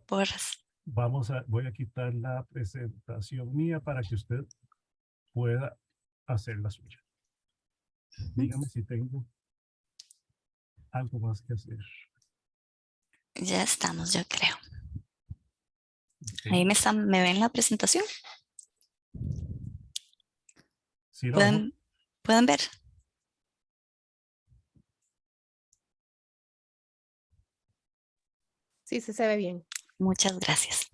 Porras. Voy a quitar la presentación mía para que usted pueda hacer la suya. Dígame si tengo algo más que hacer. Ya estamos, yo creo. Ahí Okay. me ven la presentación. ¿Sí la veo? ¿Pueden ver? Sí, se ve bien. Muchas gracias.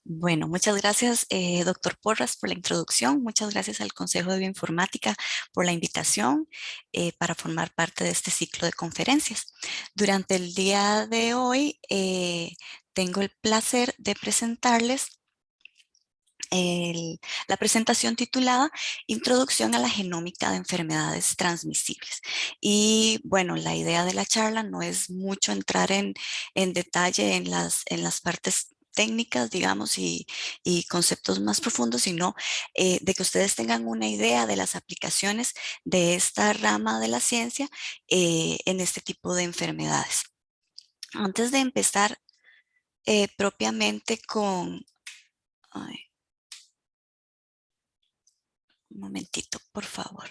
Bueno, muchas gracias, doctor Porras, por la introducción. Muchas gracias al Consejo de Bioinformática por la invitación para formar parte de este ciclo de conferencias. Durante el día de hoy tengo el placer de presentarles la presentación titulada Introducción a la genómica de enfermedades transmisibles. Y bueno, la idea de la charla no es mucho entrar en detalle en las partes técnicas, digamos, y conceptos más profundos, sino de que ustedes tengan una idea de las aplicaciones de esta rama de la ciencia en este tipo de enfermedades. Antes de empezar propiamente con... ay, un momentito, por favor,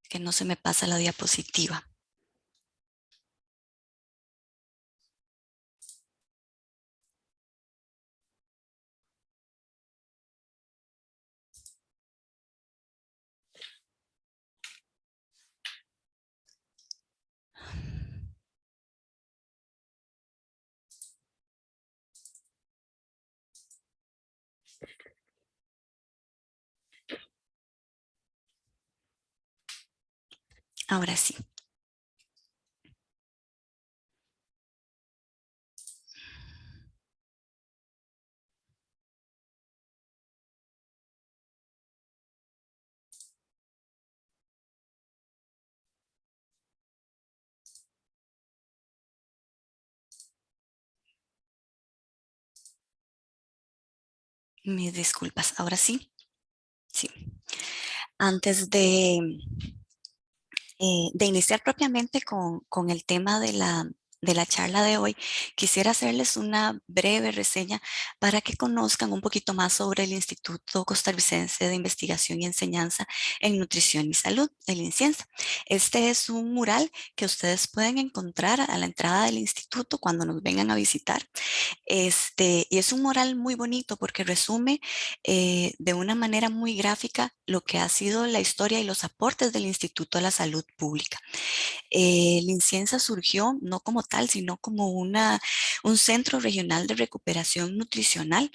que no se me pasa la diapositiva. Ahora sí. Mis disculpas. Ahora sí. Sí. Antes de iniciar propiamente con el tema de la charla de hoy, quisiera hacerles una breve reseña para que conozcan un poquito más sobre el Instituto Costarricense de Investigación y Enseñanza en Nutrición y Salud, el INCIENSA. Este es un mural que ustedes pueden encontrar a la entrada del instituto cuando nos vengan a visitar. Y es un mural muy bonito porque resume de una manera muy gráfica lo que ha sido la historia y los aportes del Instituto a la Salud Pública. El INCIENSA surgió no como tal, sino como un centro regional de recuperación nutricional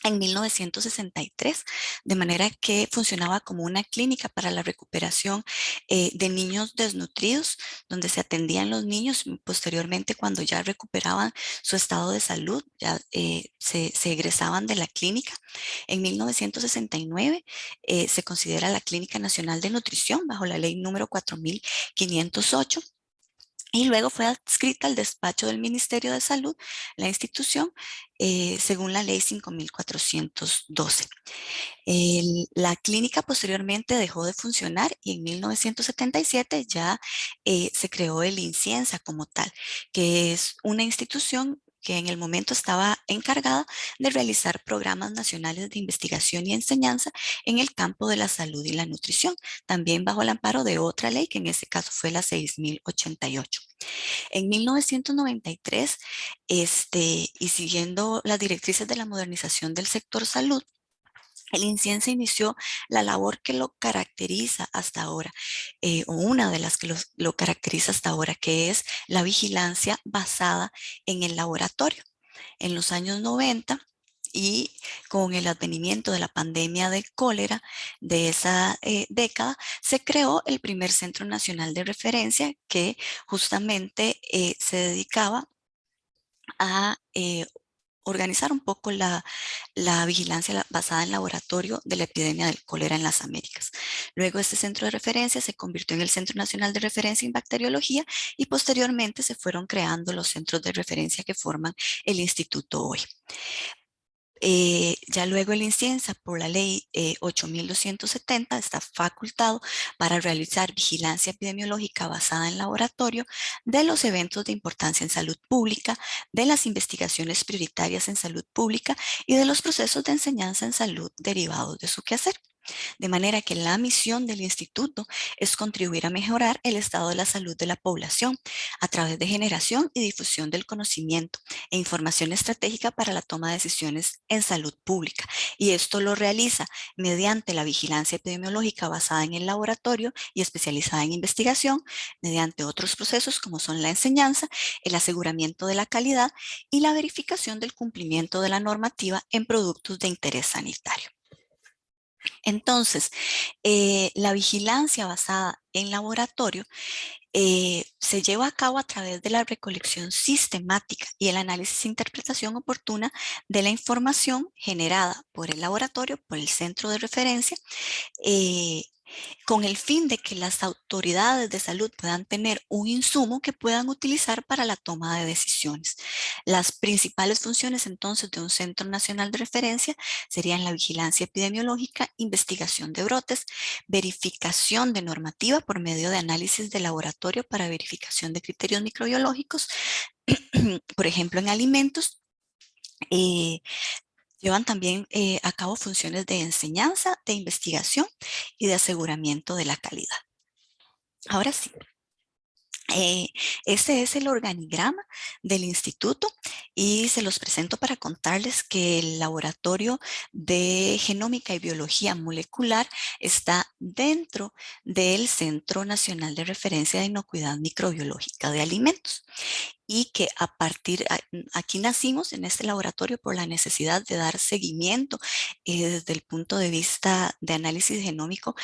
en 1963, de manera que funcionaba como una clínica para la recuperación de niños desnutridos, donde se atendían los niños posteriormente cuando ya recuperaban su estado de salud, ya se egresaban de la clínica. En 1969 se considera la Clínica Nacional de Nutrición bajo la ley número 4508. Y luego fue adscrita al despacho del Ministerio de Salud, la institución, según la ley 5412. La clínica posteriormente dejó de funcionar y en 1977 ya se creó el INCIENSA como tal, que es una institución que en el momento estaba encargada de realizar programas nacionales de investigación y enseñanza en el campo de la salud y la nutrición, también bajo el amparo de otra ley, que en ese caso fue la 6088. En 1993, y siguiendo las directrices de la modernización del sector salud, el INCIENSA inició la labor que lo caracteriza hasta ahora, o una de las que lo caracteriza hasta ahora, que es la vigilancia basada en el laboratorio. En los años 90 y con el advenimiento de la pandemia de cólera de esa década, se creó el primer Centro Nacional de Referencia que justamente se dedicaba a organizar un poco la vigilancia basada en laboratorio de la epidemia del cólera en las Américas. Luego este centro de referencia se convirtió en el Centro Nacional de Referencia en Bacteriología y posteriormente se fueron creando los centros de referencia que forman el instituto hoy. Ya luego el INCIENSA, por la ley 8270, está facultado para realizar vigilancia epidemiológica basada en laboratorio de los eventos de importancia en salud pública, de las investigaciones prioritarias en salud pública y de los procesos de enseñanza en salud derivados de su quehacer. De manera que la misión del instituto es contribuir a mejorar el estado de la salud de la población a través de generación y difusión del conocimiento e información estratégica para la toma de decisiones en salud pública. Y esto lo realiza mediante la vigilancia epidemiológica basada en el laboratorio y especializada en investigación, mediante otros procesos como son la enseñanza, el aseguramiento de la calidad y la verificación del cumplimiento de la normativa en productos de interés sanitario. Entonces, la vigilancia basada en laboratorio se lleva a cabo a través de la recolección sistemática y el análisis e interpretación oportuna de la información generada por el laboratorio, por el centro de referencia, eh, con el fin de que las autoridades de salud puedan tener un insumo que puedan utilizar para la toma de decisiones. Las principales funciones entonces de un Centro Nacional de Referencia serían la vigilancia epidemiológica, investigación de brotes, verificación de normativa por medio de análisis de laboratorio para verificación de criterios microbiológicos, por ejemplo en alimentos. eh, Llevan también a cabo funciones de enseñanza, de investigación y de aseguramiento de la calidad. Ahora sí, ese es el organigrama del instituto y se los presento para contarles que el laboratorio de genómica y biología molecular está dentro del Centro Nacional de Referencia de Inocuidad Microbiológica de Alimentos. Y que aquí nacimos en este laboratorio por la necesidad de dar seguimiento desde el punto de vista de análisis genómico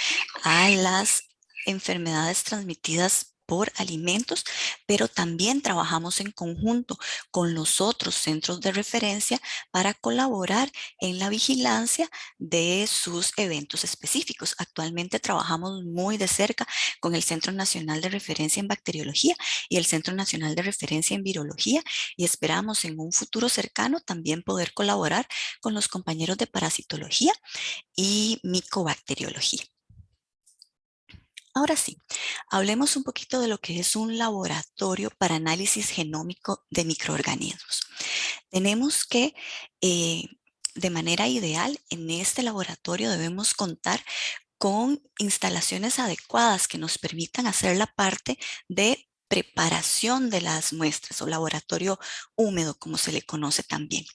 a las enfermedades transmitidas por alimentos, pero también trabajamos en conjunto con los otros centros de referencia para colaborar en la vigilancia de sus eventos específicos. Actualmente trabajamos muy de cerca con el Centro Nacional de Referencia en Bacteriología y el Centro Nacional de Referencia en Virología, y esperamos en un futuro cercano también poder colaborar con los compañeros de parasitología y micobacteriología. Ahora sí, hablemos un poquito de lo que es un laboratorio para análisis genómico de microorganismos. Tenemos que, de manera ideal, en este laboratorio debemos contar con instalaciones adecuadas que nos permitan hacer la parte de preparación de las muestras o laboratorio húmedo, como se le conoce también.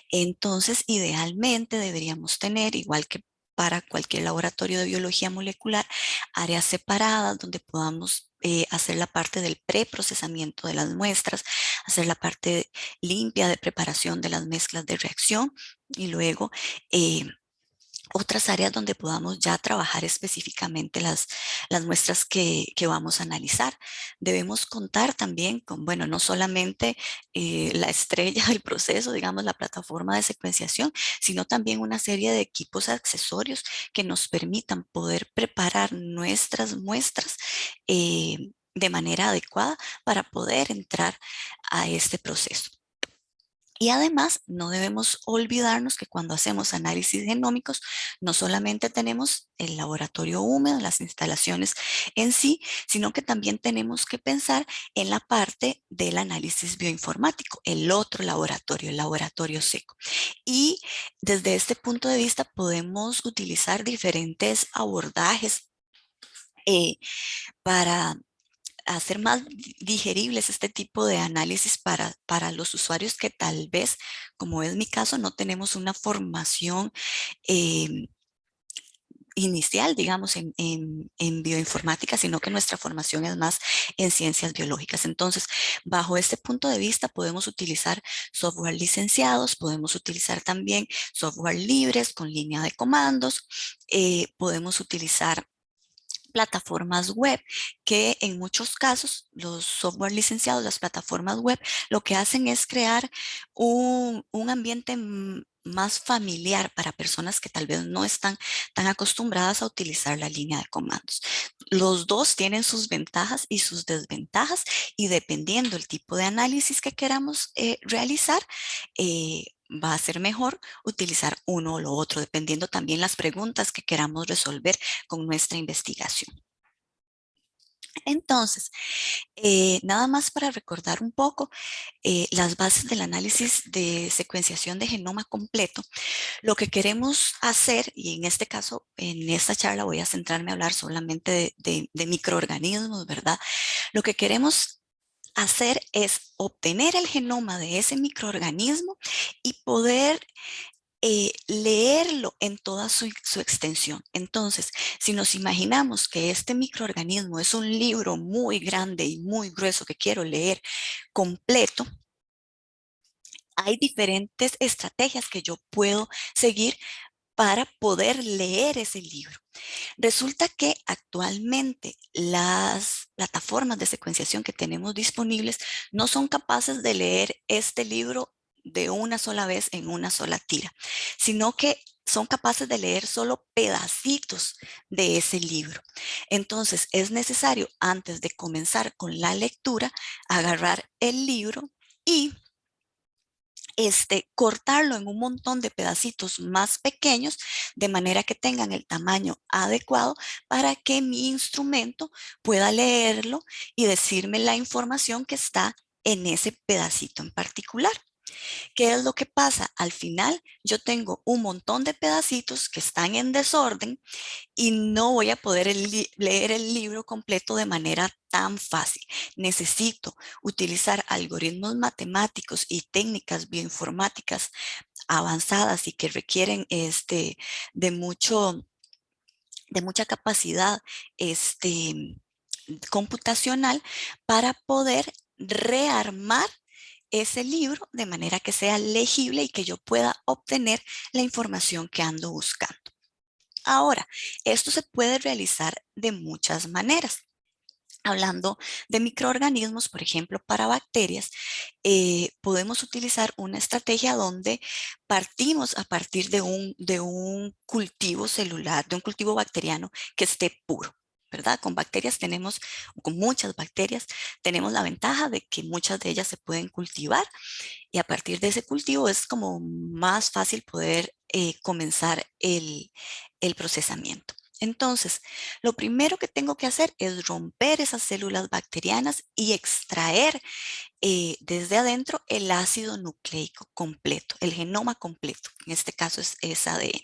Entonces, idealmente deberíamos tener, igual que para cualquier laboratorio de biología molecular, áreas separadas donde podamos hacer la parte del preprocesamiento de las muestras, hacer la parte limpia de preparación de las mezclas de reacción y luego otras áreas donde podamos ya trabajar específicamente las muestras que vamos a analizar. Debemos contar también con, bueno, no solamente la estrella del proceso, digamos, la plataforma de secuenciación, sino también una serie de equipos accesorios que nos permitan poder preparar nuestras muestras de manera adecuada para poder entrar a este proceso. Y además, no debemos olvidarnos que cuando hacemos análisis genómicos, no solamente tenemos el laboratorio húmedo, las instalaciones en sí, sino que también tenemos que pensar en la parte del análisis bioinformático, el otro laboratorio, el laboratorio seco. Y desde este punto de vista podemos utilizar diferentes abordajes para hacer más digeribles este tipo de análisis para los usuarios que tal vez, como es mi caso, no tenemos una formación eh, inicial, digamos, en bioinformática, sino que nuestra formación es más en ciencias biológicas. Entonces, bajo este punto de vista, podemos utilizar software licenciados, podemos utilizar también software libres con línea de comandos, podemos utilizar plataformas web que en muchos casos los software licenciados, las plataformas web, lo que hacen es crear un ambiente más familiar para personas que tal vez no están tan acostumbradas a utilizar la línea de comandos. Los dos tienen sus ventajas y sus desventajas y dependiendo el tipo de análisis que queramos realizar, va a ser mejor utilizar uno o lo otro, dependiendo también las preguntas que queramos resolver con nuestra investigación. Entonces, nada más para recordar un poco las bases del análisis de secuenciación de genoma completo. Lo que queremos hacer, y en este caso, en esta charla voy a centrarme a hablar solamente de microorganismos, ¿verdad? Lo que queremos hacer es obtener el genoma de ese microorganismo y poder leerlo en toda su extensión. Entonces, si nos imaginamos que este microorganismo es un libro muy grande y muy grueso que quiero leer completo, hay diferentes estrategias que yo puedo seguir para poder leer ese libro. Resulta que actualmente las plataformas de secuenciación que tenemos disponibles no son capaces de leer este libro de una sola vez en una sola tira, sino que son capaces de leer solo pedacitos de ese libro. Entonces es necesario, antes de comenzar con la lectura, agarrar el libro y cortarlo en un montón de pedacitos más pequeños, de manera que tengan el tamaño adecuado para que mi instrumento pueda leerlo y decirme la información que está en ese pedacito en particular. ¿Qué es lo que pasa? Al final yo tengo un montón de pedacitos que están en desorden y no voy a poder leer el libro completo de manera tan fácil. Necesito utilizar algoritmos matemáticos y técnicas bioinformáticas avanzadas y que requieren de, mucho, de mucha capacidad computacional para poder rearmar ese libro de manera que sea legible y que yo pueda obtener la información que ando buscando. Ahora, esto se puede realizar de muchas maneras. Hablando de microorganismos, por ejemplo, para bacterias, podemos utilizar una estrategia donde partimos a partir de un cultivo celular, de un cultivo bacteriano que esté puro. ¿Verdad? Con bacterias tenemos, con muchas bacterias, tenemos la ventaja de que muchas de ellas se pueden cultivar y a partir de ese cultivo es como más fácil poder comenzar el procesamiento. Entonces, lo primero que tengo que hacer es romper esas células bacterianas y extraer desde adentro el ácido nucleico completo, el genoma completo. En este caso es ADN.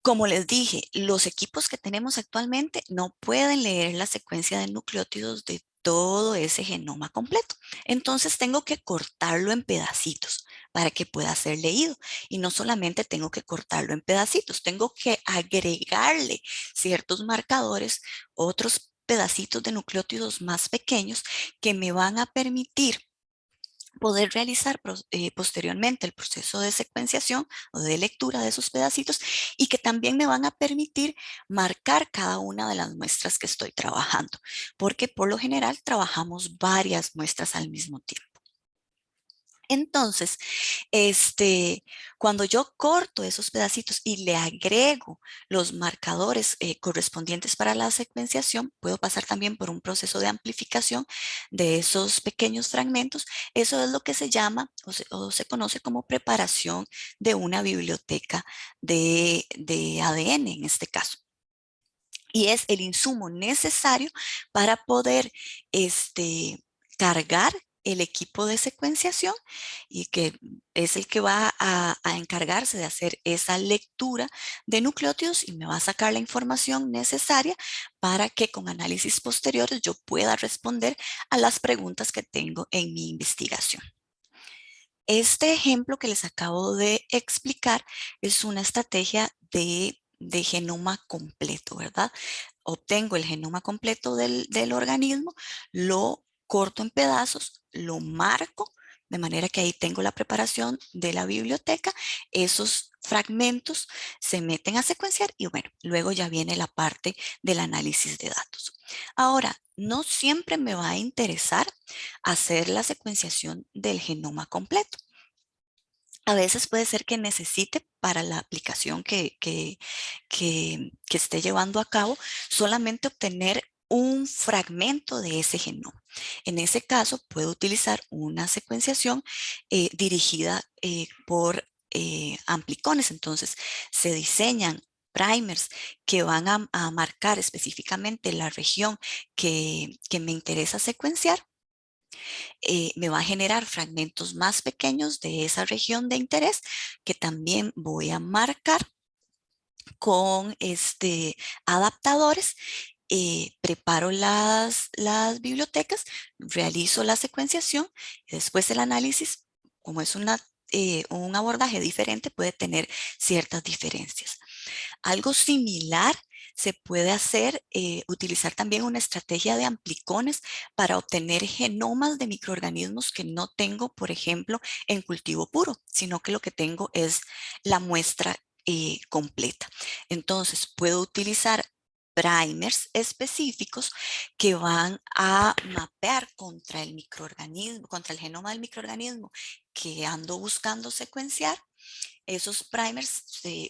Como les dije, los equipos que tenemos actualmente no pueden leer la secuencia de nucleótidos de todo ese genoma completo. Entonces tengo que cortarlo en pedacitos para que pueda ser leído. Y no solamente tengo que cortarlo en pedacitos, tengo que agregarle ciertos marcadores, otros pedacitos de nucleótidos más pequeños que me van a permitir poder realizar posteriormente el proceso de secuenciación o de lectura de esos pedacitos y que también me van a permitir marcar cada una de las muestras que estoy trabajando, porque por lo general trabajamos varias muestras al mismo tiempo. Entonces, cuando yo corto esos pedacitos y le agrego los marcadores correspondientes para la secuenciación, puedo pasar también por un proceso de amplificación de esos pequeños fragmentos. Eso es lo que se llama o se conoce como preparación de una biblioteca de ADN en este caso. Y es el insumo necesario para poder cargar el equipo de secuenciación y que es el que va a encargarse de hacer esa lectura de nucleótidos y me va a sacar la información necesaria para que con análisis posteriores yo pueda responder a las preguntas que tengo en mi investigación. Este ejemplo que les acabo de explicar es una estrategia de genoma completo, ¿verdad? Obtengo el genoma completo del organismo, lo corto en pedazos, lo marco, de manera que ahí tengo la preparación de la biblioteca. Esos fragmentos se meten a secuenciar y bueno, luego ya viene la parte del análisis de datos. Ahora, no siempre me va a interesar hacer la secuenciación del genoma completo. A veces puede ser que necesite para la aplicación que esté llevando a cabo solamente obtener un fragmento de ese genoma. En ese caso, puedo utilizar una secuenciación dirigida por amplicones. Entonces, se diseñan primers que van a marcar específicamente la región que me interesa secuenciar. Me va a generar fragmentos más pequeños de esa región de interés que también voy a marcar con adaptadores. Preparo las bibliotecas, realizo la secuenciación y después el análisis, como es un abordaje diferente, puede tener ciertas diferencias. Algo similar se puede hacer, utilizar también una estrategia de amplicones para obtener genomas de microorganismos que no tengo, por ejemplo, en cultivo puro, sino que lo que tengo es la muestra completa. Entonces, puedo utilizar primers específicos que van a mapear contra el microorganismo, contra el genoma del microorganismo que ando buscando secuenciar. Esos primers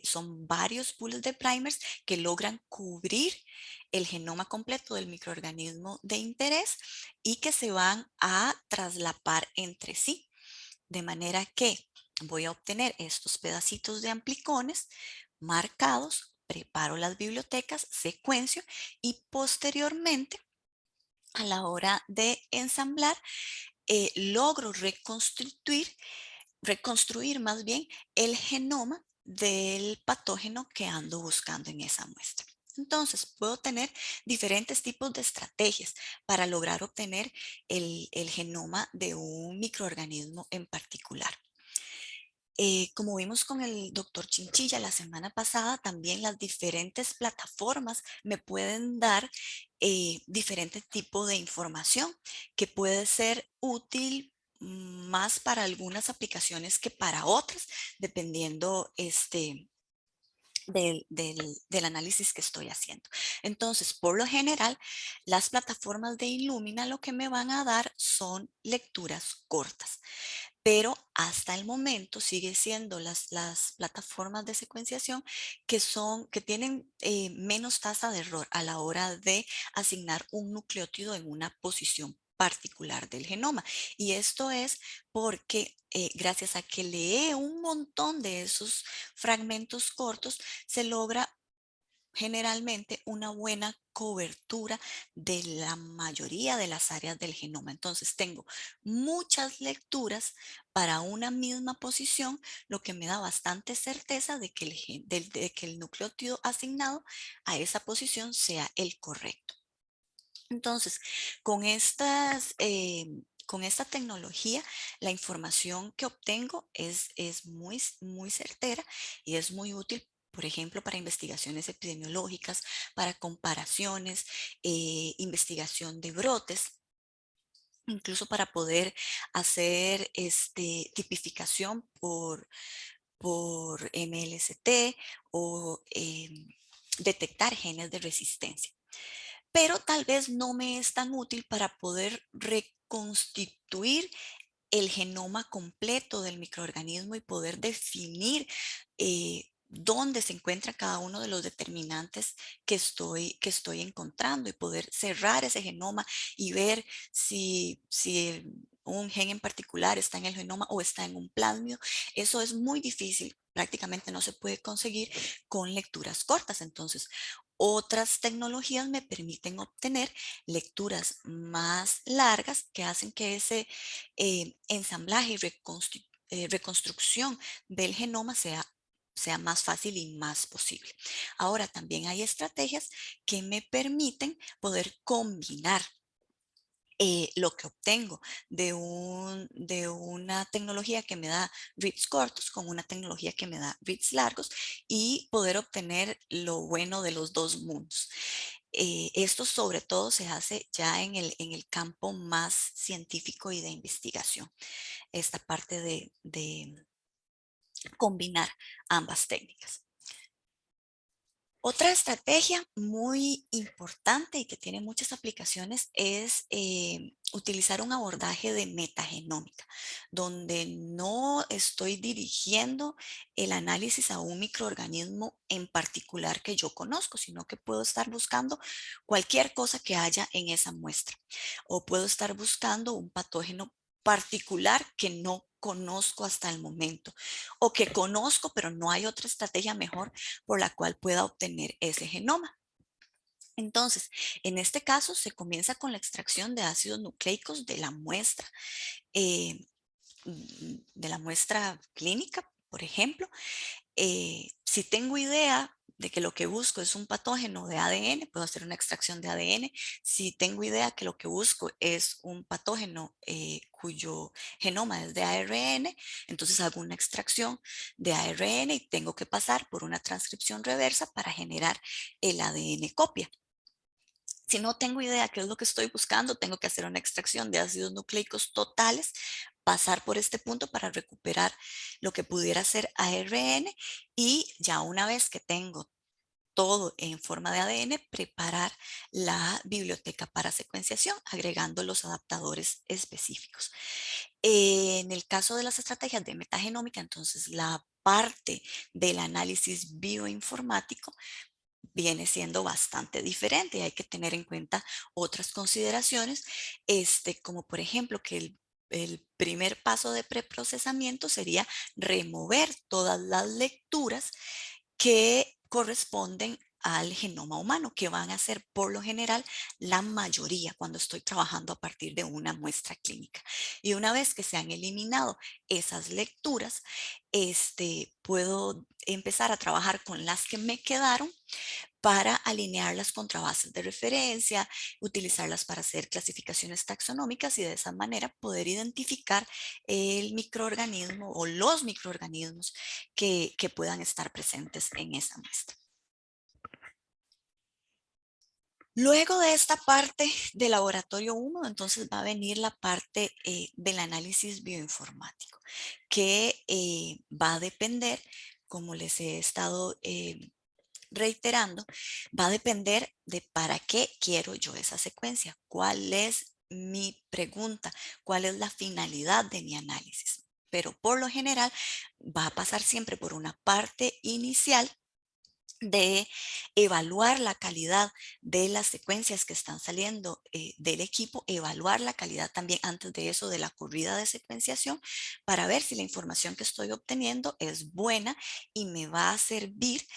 son varios pools de primers que logran cubrir el genoma completo del microorganismo de interés y que se van a traslapar entre sí. De manera que voy a obtener estos pedacitos de amplicones marcados, preparo las bibliotecas, secuencio y posteriormente, a la hora de ensamblar, logro reconstruir más bien el genoma del patógeno que ando buscando en esa muestra. Entonces, puedo tener diferentes tipos de estrategias para lograr obtener el genoma de un microorganismo en particular. Como vimos con el doctor Chinchilla la semana pasada, también las diferentes plataformas me pueden dar diferentes tipos de información que puede ser útil más para algunas aplicaciones que para otras, dependiendo del análisis que estoy haciendo. Entonces, por lo general, las plataformas de Illumina lo que me van a dar son lecturas cortas, pero hasta el momento sigue siendo las plataformas de secuenciación que tienen menos tasa de error a la hora de asignar un nucleótido en una posición particular del genoma. Y esto es porque gracias a que lee un montón de esos fragmentos cortos, se logra generalmente una buena cobertura de la mayoría de las áreas del genoma. Entonces tengo muchas lecturas para una misma posición, lo que me da bastante certeza de que de que el nucleótido asignado a esa posición sea el correcto. Entonces, con esta tecnología, la información que obtengo es muy certera y es muy útil, por ejemplo, para investigaciones epidemiológicas, para comparaciones, investigación de brotes, incluso para poder hacer tipificación por MLST o detectar genes de resistencia, pero tal vez no me es tan útil para poder reconstituir el genoma completo del microorganismo y poder definir dónde se encuentra cada uno de los determinantes que estoy encontrando y poder cerrar ese genoma y ver si un gen en particular está en el genoma o está en un plásmido. Eso es muy difícil, prácticamente no se puede conseguir con lecturas cortas. Entonces, otras tecnologías me permiten obtener lecturas más largas que hacen que ese ensamblaje y reconstrucción del genoma sea más fácil y más posible. Ahora, también hay estrategias que me permiten poder combinar lo que obtengo de una tecnología que me da reads cortos con una tecnología que me da reads largos y poder obtener lo bueno de los dos mundos. Esto sobre todo se hace ya en el campo más científico y de investigación, esta parte de combinar ambas técnicas. Otra estrategia muy importante y que tiene muchas aplicaciones es utilizar un abordaje de metagenómica, donde no estoy dirigiendo el análisis a un microorganismo en particular que yo conozco, sino que puedo estar buscando cualquier cosa que haya en esa muestra o puedo estar buscando un patógeno particular que no conozco hasta el momento o que conozco pero no hay otra estrategia mejor por la cual pueda obtener ese genoma. Entonces, en este caso se comienza con la extracción de ácidos nucleicos de la muestra clínica, por ejemplo. Si tengo idea de que lo que busco es un patógeno de ADN, puedo hacer una extracción de ADN. Si tengo idea que lo que busco es un patógeno cuyo genoma es de ARN, entonces hago una extracción de ARN y tengo que pasar por una transcripción reversa para generar el ADN copia. Si no tengo idea qué es lo que estoy buscando, tengo que hacer una extracción de ácidos nucleicos totales, pasar por este punto para recuperar lo que pudiera ser ARN y ya una vez que tengo todo en forma de ADN, preparar la biblioteca para secuenciación, agregando los adaptadores específicos. En el caso de las estrategias de metagenómica, entonces la parte del análisis bioinformático viene siendo bastante diferente y hay que tener en cuenta otras consideraciones, como por ejemplo que el primer paso de preprocesamiento sería remover todas las lecturas que corresponden al genoma humano, que van a ser por lo general la mayoría cuando estoy trabajando a partir de una muestra clínica. Y una vez que se han eliminado esas lecturas, puedo empezar a trabajar con las que me quedaron para alinearlas contra bases de referencia, utilizarlas para hacer clasificaciones taxonómicas y de esa manera poder identificar el microorganismo o los microorganismos que puedan estar presentes en esa muestra. Luego de esta parte de laboratorio 1, entonces va a venir la parte del análisis bioinformático, que va a depender, como les he estado reiterando, va a depender de para qué quiero yo esa secuencia, cuál es mi pregunta, cuál es la finalidad de mi análisis. Pero por lo general va a pasar siempre por una parte inicial de evaluar la calidad de las secuencias que están saliendo del equipo, evaluar la calidad también antes de eso de la corrida de secuenciación para ver si la información que estoy obteniendo es buena y me va a servir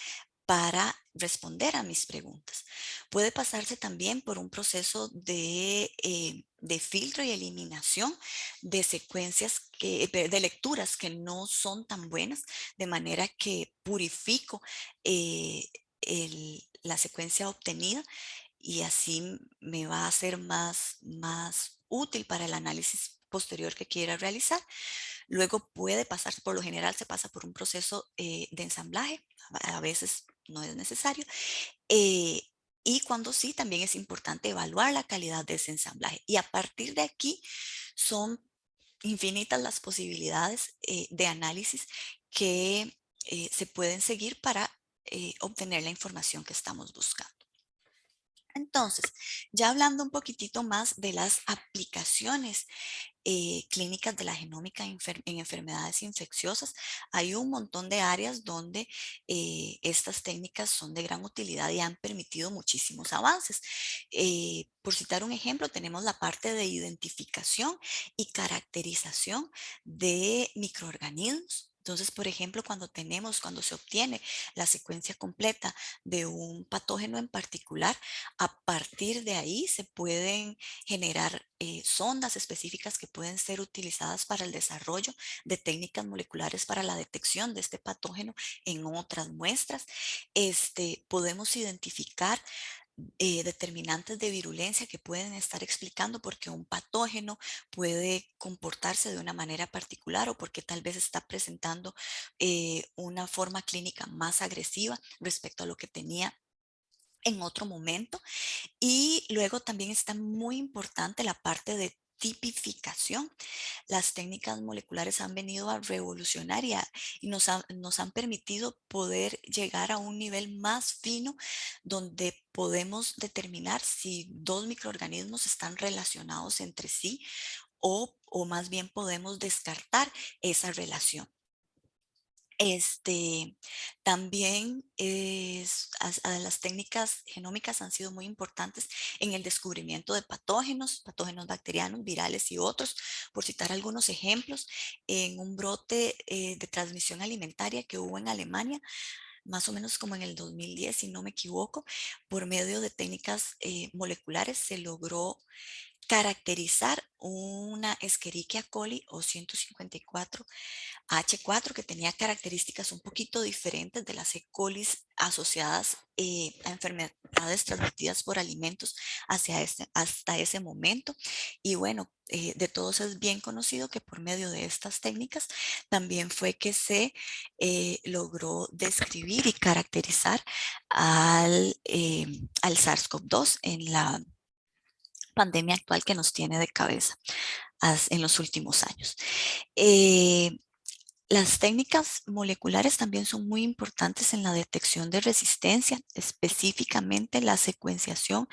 para responder a mis preguntas. Puede pasarse también por un proceso de filtro y eliminación de secuencias, de lecturas que no son tan buenas, de manera que purifico eh, la secuencia obtenida y así me va a ser más útil para el análisis posterior que quiera realizar. Luego puede pasar, por lo general se pasa por un proceso de ensamblaje, a veces no es necesario. eh, y cuando sí, también es importante evaluar la calidad de ese ensamblaje. Y a partir de aquí son infinitas las posibilidades de análisis que se pueden seguir para obtener la información que estamos buscando. Entonces, ya hablando un poquitito más de las aplicaciones clínicas de la genómica en enfermedades infecciosas, hay un montón de áreas donde estas técnicas son de gran utilidad y han permitido muchísimos avances. Por citar un ejemplo, tenemos la parte de identificación y caracterización de microorganismos. Entonces, por ejemplo, cuando se obtiene la secuencia completa de un patógeno en particular, a partir de ahí se pueden generar sondas específicas que pueden ser utilizadas para el desarrollo de técnicas moleculares para la detección de este patógeno en otras muestras. Podemos identificar determinantes de virulencia que pueden estar explicando por qué un patógeno puede comportarse de una manera particular o porque tal vez está presentando una forma clínica más agresiva respecto a lo que tenía en otro momento. Y luego también está muy importante la parte de tipificación, las técnicas moleculares han venido a revolucionar y nos han permitido poder llegar a un nivel más fino donde podemos determinar si dos microorganismos están relacionados entre sí o más bien podemos descartar esa relación. También las técnicas genómicas han sido muy importantes en el descubrimiento de patógenos bacterianos, virales y otros, por citar algunos ejemplos, en un brote de transmisión alimentaria que hubo en Alemania, más o menos como en el 2010, si no me equivoco, por medio de técnicas moleculares se logró caracterizar una Escherichia coli o 154 H4 que tenía características un poquito diferentes de las E. coli asociadas a enfermedades transmitidas por alimentos hasta ese momento. Y bueno, de todos es bien conocido que por medio de estas técnicas también fue que se logró describir y caracterizar al SARS-CoV-2 en la pandemia actual que nos tiene de cabeza en los últimos años. Eh, las técnicas moleculares también son muy importantes en la detección de resistencia, específicamente la secuenciación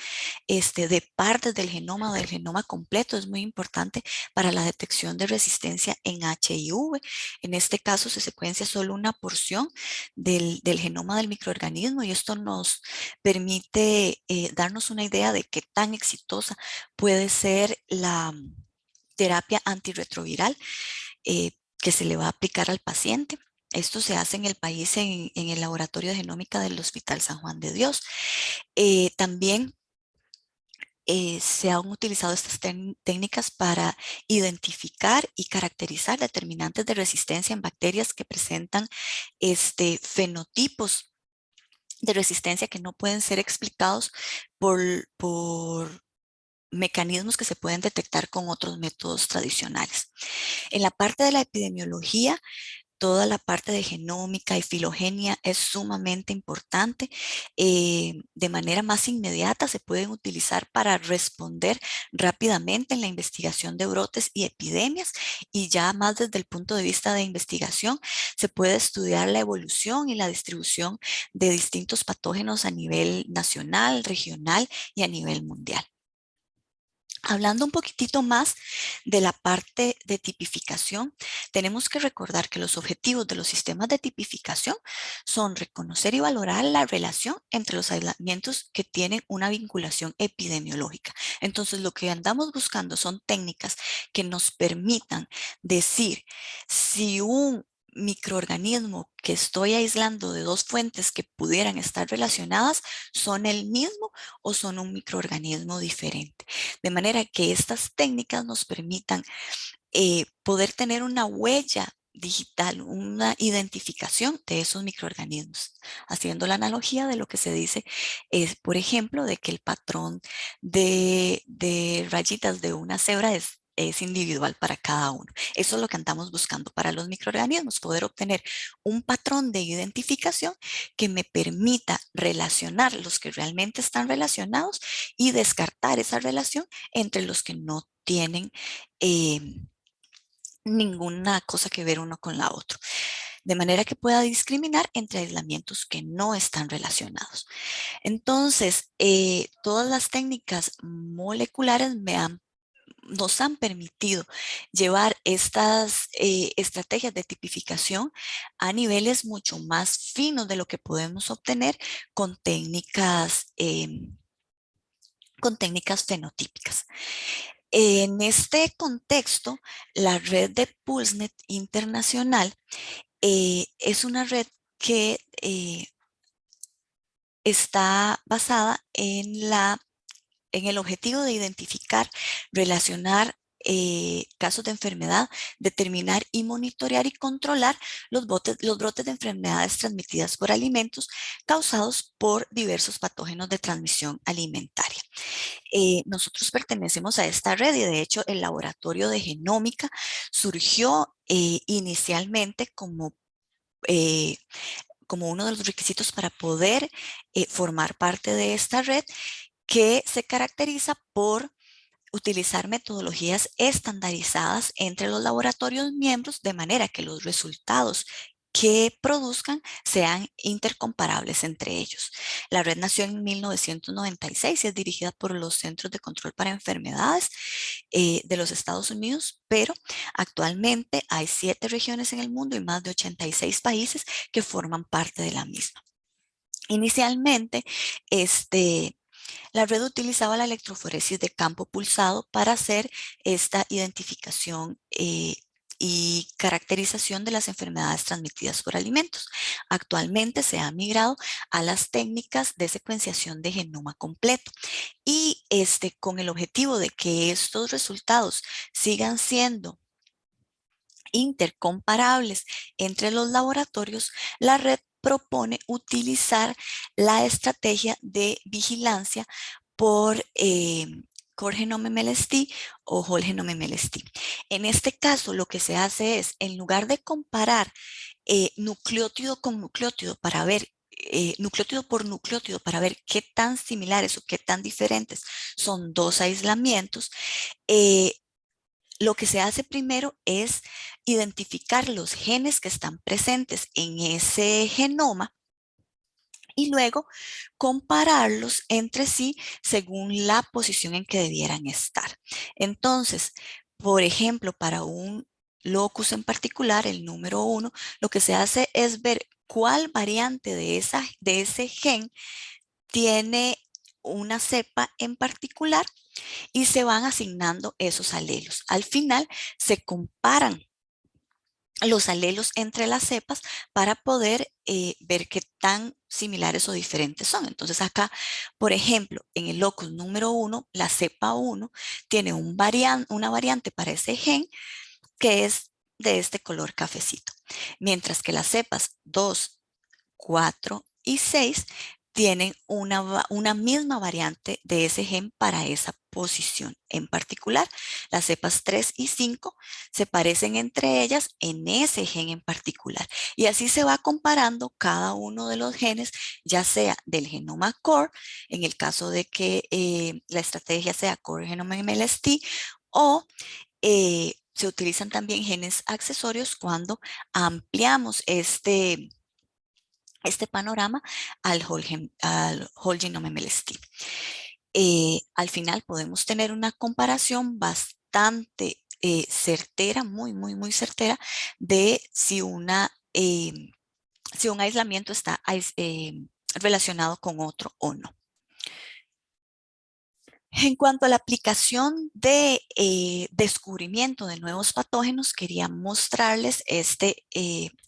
de partes del genoma o del genoma completo es muy importante para la detección de resistencia en HIV. En este caso se secuencia solo una porción del genoma del microorganismo y esto nos permite darnos una idea de qué tan exitosa puede ser la terapia antirretroviral que se le va a aplicar al paciente. Esto se hace en el país en el Laboratorio de Genómica del Hospital San Juan de Dios. También se han utilizado estas técnicas para identificar y caracterizar determinantes de resistencia en bacterias que presentan fenotipos de resistencia que no pueden ser explicados por mecanismos que se pueden detectar con otros métodos tradicionales. En la parte de la epidemiología, toda la parte de genómica y filogenia es sumamente importante. De manera más inmediata se pueden utilizar para responder rápidamente en la investigación de brotes y epidemias y ya más desde el punto de vista de investigación se puede estudiar la evolución y la distribución de distintos patógenos a nivel nacional, regional y a nivel mundial. Hablando un poquitito más de la parte de tipificación, tenemos que recordar que los objetivos de los sistemas de tipificación son reconocer y valorar la relación entre los aislamientos que tienen una vinculación epidemiológica. Entonces, lo que andamos buscando son técnicas que nos permitan decir si un microorganismo que estoy aislando de dos fuentes que pudieran estar relacionadas son el mismo o son un microorganismo diferente. De manera que estas técnicas nos permitan poder tener una huella digital, una identificación de esos microorganismos, haciendo la analogía de lo que se dice es, por ejemplo, de que el patrón de rayitas de una cebra es individual para cada uno. Eso es lo que andamos buscando para los microorganismos, poder obtener un patrón de identificación que me permita relacionar los que realmente están relacionados y descartar esa relación entre los que no tienen ninguna cosa que ver uno con la otra, de manera que pueda discriminar entre aislamientos que no están relacionados. Entonces, todas las técnicas moleculares nos han permitido llevar estas estrategias de tipificación a niveles mucho más finos de lo que podemos obtener con técnicas fenotípicas. En este contexto, la red de Pulsenet Internacional es una red que está basada en el objetivo de identificar, relacionar casos de enfermedad, determinar y monitorear y controlar los brotes de enfermedades transmitidas por alimentos causados por diversos patógenos de transmisión alimentaria. Nosotros pertenecemos a esta red y de hecho el laboratorio de genómica surgió inicialmente como uno de los requisitos para poder formar parte de esta red que se caracteriza por utilizar metodologías estandarizadas entre los laboratorios miembros de manera que los resultados que produzcan sean intercomparables entre ellos. La red nació en 1996 y es dirigida por los Centros de Control para Enfermedades de los Estados Unidos, pero actualmente hay 7 regiones en el mundo y más de 86 países que forman parte de la misma. Inicialmente, la red utilizaba la electroforesis de campo pulsado para hacer esta identificación y caracterización de las enfermedades transmitidas por alimentos. Actualmente se ha migrado a las técnicas de secuenciación de genoma completo y con el objetivo de que estos resultados sigan siendo intercomparables entre los laboratorios, la red propone utilizar la estrategia de vigilancia por Core Genome MLST o Whole Genome MLST. En este caso, lo que se hace es, en lugar de comparar nucleótido con nucleótido para ver nucleótido por nucleótido para ver qué tan similares o qué tan diferentes son dos aislamientos, lo que se hace primero es identificar los genes que están presentes en ese genoma y luego compararlos entre sí según la posición en que debieran estar. Entonces, por ejemplo, para un locus en particular, el número 1, lo que se hace es ver cuál variante de ese gen tiene una cepa en particular y se van asignando esos alelos. Al final se comparan los alelos entre las cepas para poder ver qué tan similares o diferentes son. Entonces acá, por ejemplo, en el locus número 1, la cepa 1 tiene una variante para ese gen que es de este color cafecito, mientras que las cepas 2, 4 y 6 tienen una misma variante de ese gen para esa posición en particular. Las cepas 3 y 5 se parecen entre ellas en ese gen en particular. Y así se va comparando cada uno de los genes, ya sea del genoma core, en el caso de que la estrategia sea Core Genome MLST, o se utilizan también genes accesorios cuando ampliamos este panorama al whole genome MLST. Al final podemos tener una comparación bastante certera, muy certera, de si un aislamiento está relacionado con otro o no. En cuanto a la aplicación de descubrimiento de nuevos patógenos, quería mostrarles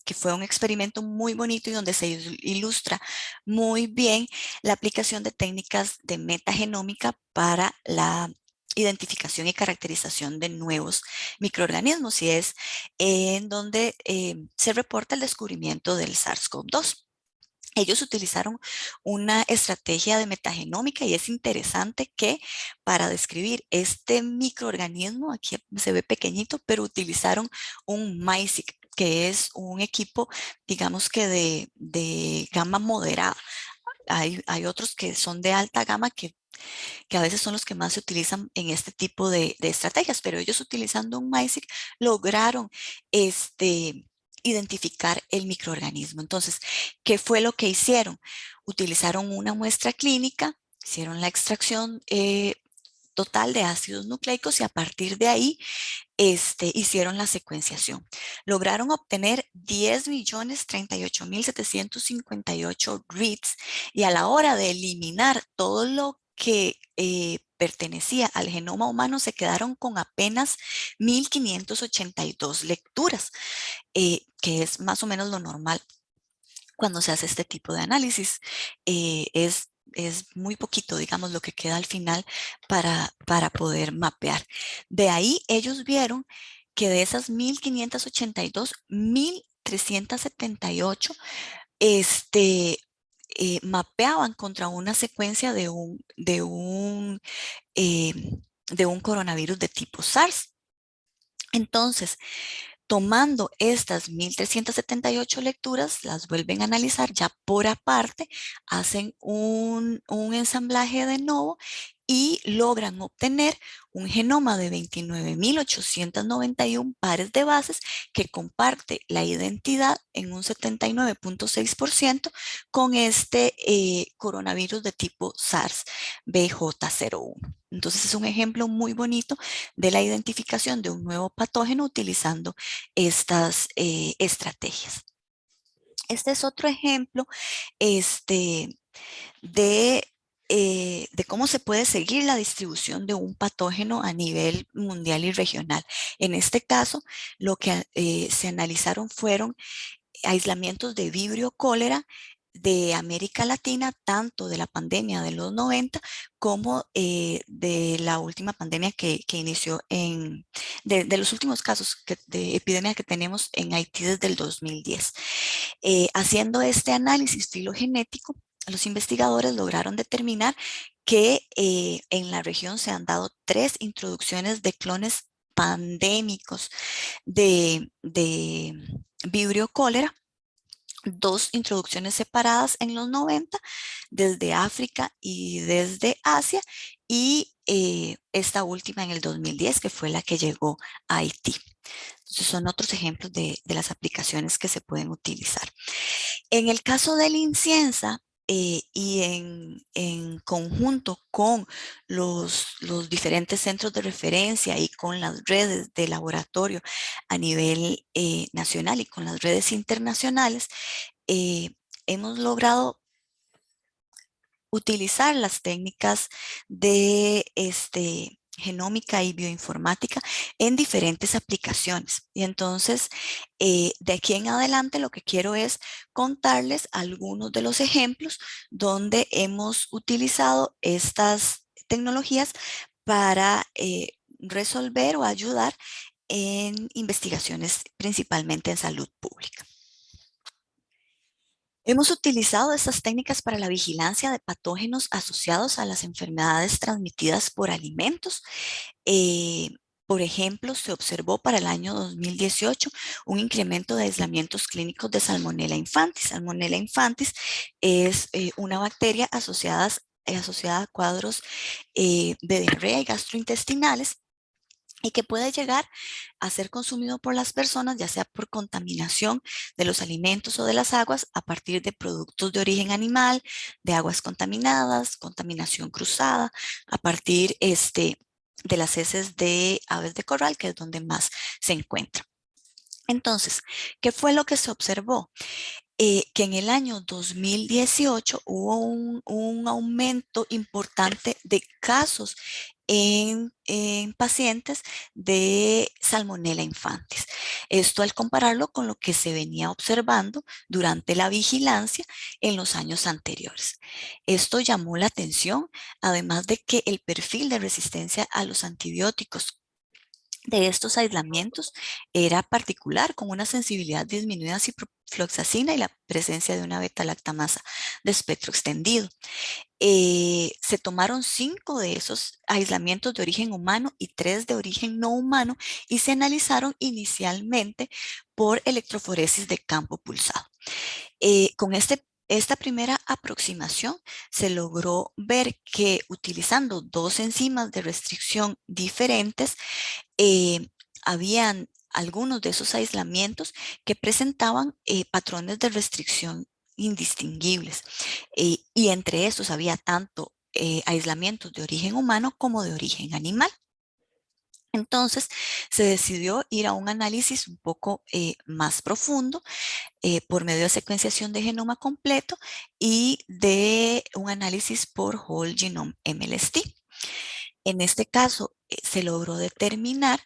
que fue un experimento muy bonito y donde se ilustra muy bien la aplicación de técnicas de metagenómica para la identificación y caracterización de nuevos microorganismos, y es en donde se reporta el descubrimiento del SARS-CoV-2. Ellos utilizaron una estrategia de metagenómica y es interesante que para describir este microorganismo, aquí se ve pequeñito, pero utilizaron un MiSeq, que es un equipo, digamos que de gama moderada. Hay otros que son de alta gama que a veces son los que más se utilizan en este tipo de estrategias, pero ellos utilizando un MiSeq lograron identificar el microorganismo. Entonces, ¿qué fue lo que hicieron? Utilizaron una muestra clínica, hicieron la extracción total de ácidos nucleicos y a partir de ahí hicieron la secuenciación. Lograron obtener 10.038.758 reads y a la hora de eliminar todo lo que pertenecía al genoma humano se quedaron con apenas 1.582 lecturas, que es más o menos lo normal cuando se hace este tipo de análisis. Es muy poquito, digamos, lo que queda al final para poder mapear. De ahí ellos vieron que de esas 1.582, 1.378 mapeaban contra una secuencia eh, de un coronavirus de tipo SARS. Entonces, tomando estas 1.378 lecturas, las vuelven a analizar ya por aparte, hacen un ensamblaje de nuevo y logran obtener un genoma de 29.891 pares de bases que comparte la identidad en un 79.6% con este coronavirus de tipo SARS-BJ01. Entonces es un ejemplo muy bonito de la identificación de un nuevo patógeno utilizando estas estrategias. Este es otro ejemplo de, de cómo se puede seguir la distribución de un patógeno a nivel mundial y regional. En este caso, lo que se analizaron fueron aislamientos de vibrio cólera de América Latina, tanto de la pandemia de los 90 como de la última pandemia que inició de los últimos casos de epidemia que tenemos en Haití desde el 2010. Haciendo este análisis filogenético, los investigadores lograron determinar que en la región se han dado 3 introducciones de clones pandémicos de Vibrio cólera, 2 introducciones separadas en los 90 desde África y desde Asia, y esta última en el 2010 que fue la que llegó a Haití. Entonces son otros ejemplos de las aplicaciones que se pueden utilizar. En el caso de la inciensa, y en conjunto con los diferentes centros de referencia y con las redes de laboratorio a nivel nacional y con las redes internacionales, eh, hemos logrado utilizar las técnicas de genómica y bioinformática en diferentes aplicaciones. Y entonces, de aquí en adelante, lo que quiero es contarles algunos de los ejemplos donde hemos utilizado estas tecnologías para resolver o ayudar en investigaciones principalmente en salud pública. Hemos utilizado estas técnicas para la vigilancia de patógenos asociados a las enfermedades transmitidas por alimentos. Eh, por ejemplo, se observó para el año 2018 un incremento de aislamientos clínicos de Salmonella infantis. Salmonella infantis es una bacteria asociada a cuadros de diarrea y gastrointestinales, y que puede llegar a ser consumido por las personas, ya sea por contaminación de los alimentos o de las aguas a partir de productos de origen animal, de aguas contaminadas, contaminación cruzada, a partir de las heces de aves de corral, que es donde más se encuentra. Entonces, ¿qué fue lo que se observó? Que en el año 2018 hubo un aumento importante de casos en pacientes de Salmonella infantis. Esto al compararlo con lo que se venía observando durante la vigilancia en los años anteriores. Esto llamó la atención, además de que el perfil de resistencia a los antibióticos de estos aislamientos era particular, con una sensibilidad disminuida a ciprofloxacina y la presencia de una beta-lactamasa de espectro extendido. Se tomaron 5 de esos aislamientos de origen humano y 3 de origen no humano, y se analizaron inicialmente por electroforesis de campo pulsado. Con esta primera aproximación se logró ver que utilizando 2 enzimas de restricción diferentes, habían algunos de esos aislamientos que presentaban patrones de restricción indistinguibles, y entre estos había tanto aislamientos de origen humano como de origen animal. Entonces se decidió ir a un análisis un poco más profundo por medio de secuenciación de genoma completo y de un análisis por Whole Genome MLST. En este caso se logró determinar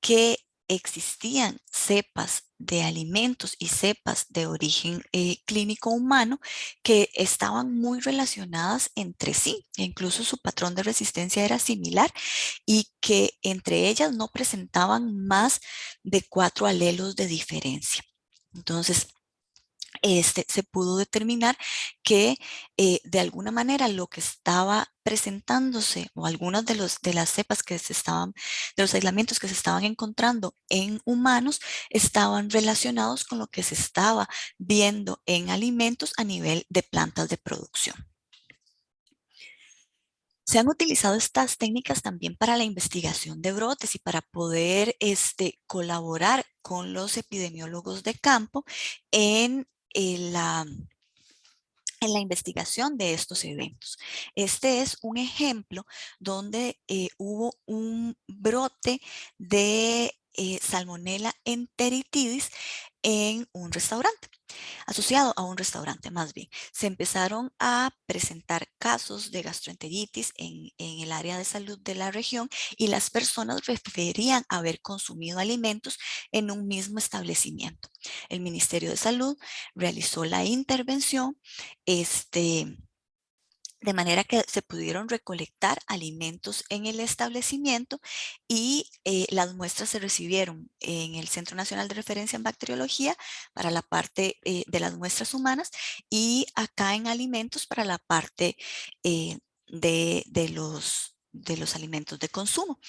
que existían cepas de alimentos y cepas de origen clínico humano que estaban muy relacionadas entre sí, e incluso su patrón de resistencia era similar, y que entre ellas no presentaban más de 4 alelos de diferencia. Entonces, se pudo determinar que de alguna manera lo que estaba presentándose, o algunas de las cepas que se estaban, de los aislamientos que se estaban encontrando en humanos, estaban relacionados con lo que se estaba viendo en alimentos a nivel de plantas de producción. Se han utilizado estas técnicas también para la investigación de brotes y para poder colaborar con los epidemiólogos de campo en en la investigación de estos eventos. Este es un ejemplo donde hubo un brote de Salmonella enteritidis en un restaurante, asociado a un restaurante más bien. Se empezaron a presentar casos de gastroenteritis en el área de salud de la región y las personas referían haber consumido alimentos en un mismo establecimiento. El Ministerio de Salud realizó la intervención, de manera que se pudieron recolectar alimentos en el establecimiento y las muestras se recibieron en el Centro Nacional de Referencia en Bacteriología para la parte de las muestras humanas y acá en alimentos para la parte de los alimentos de consumo.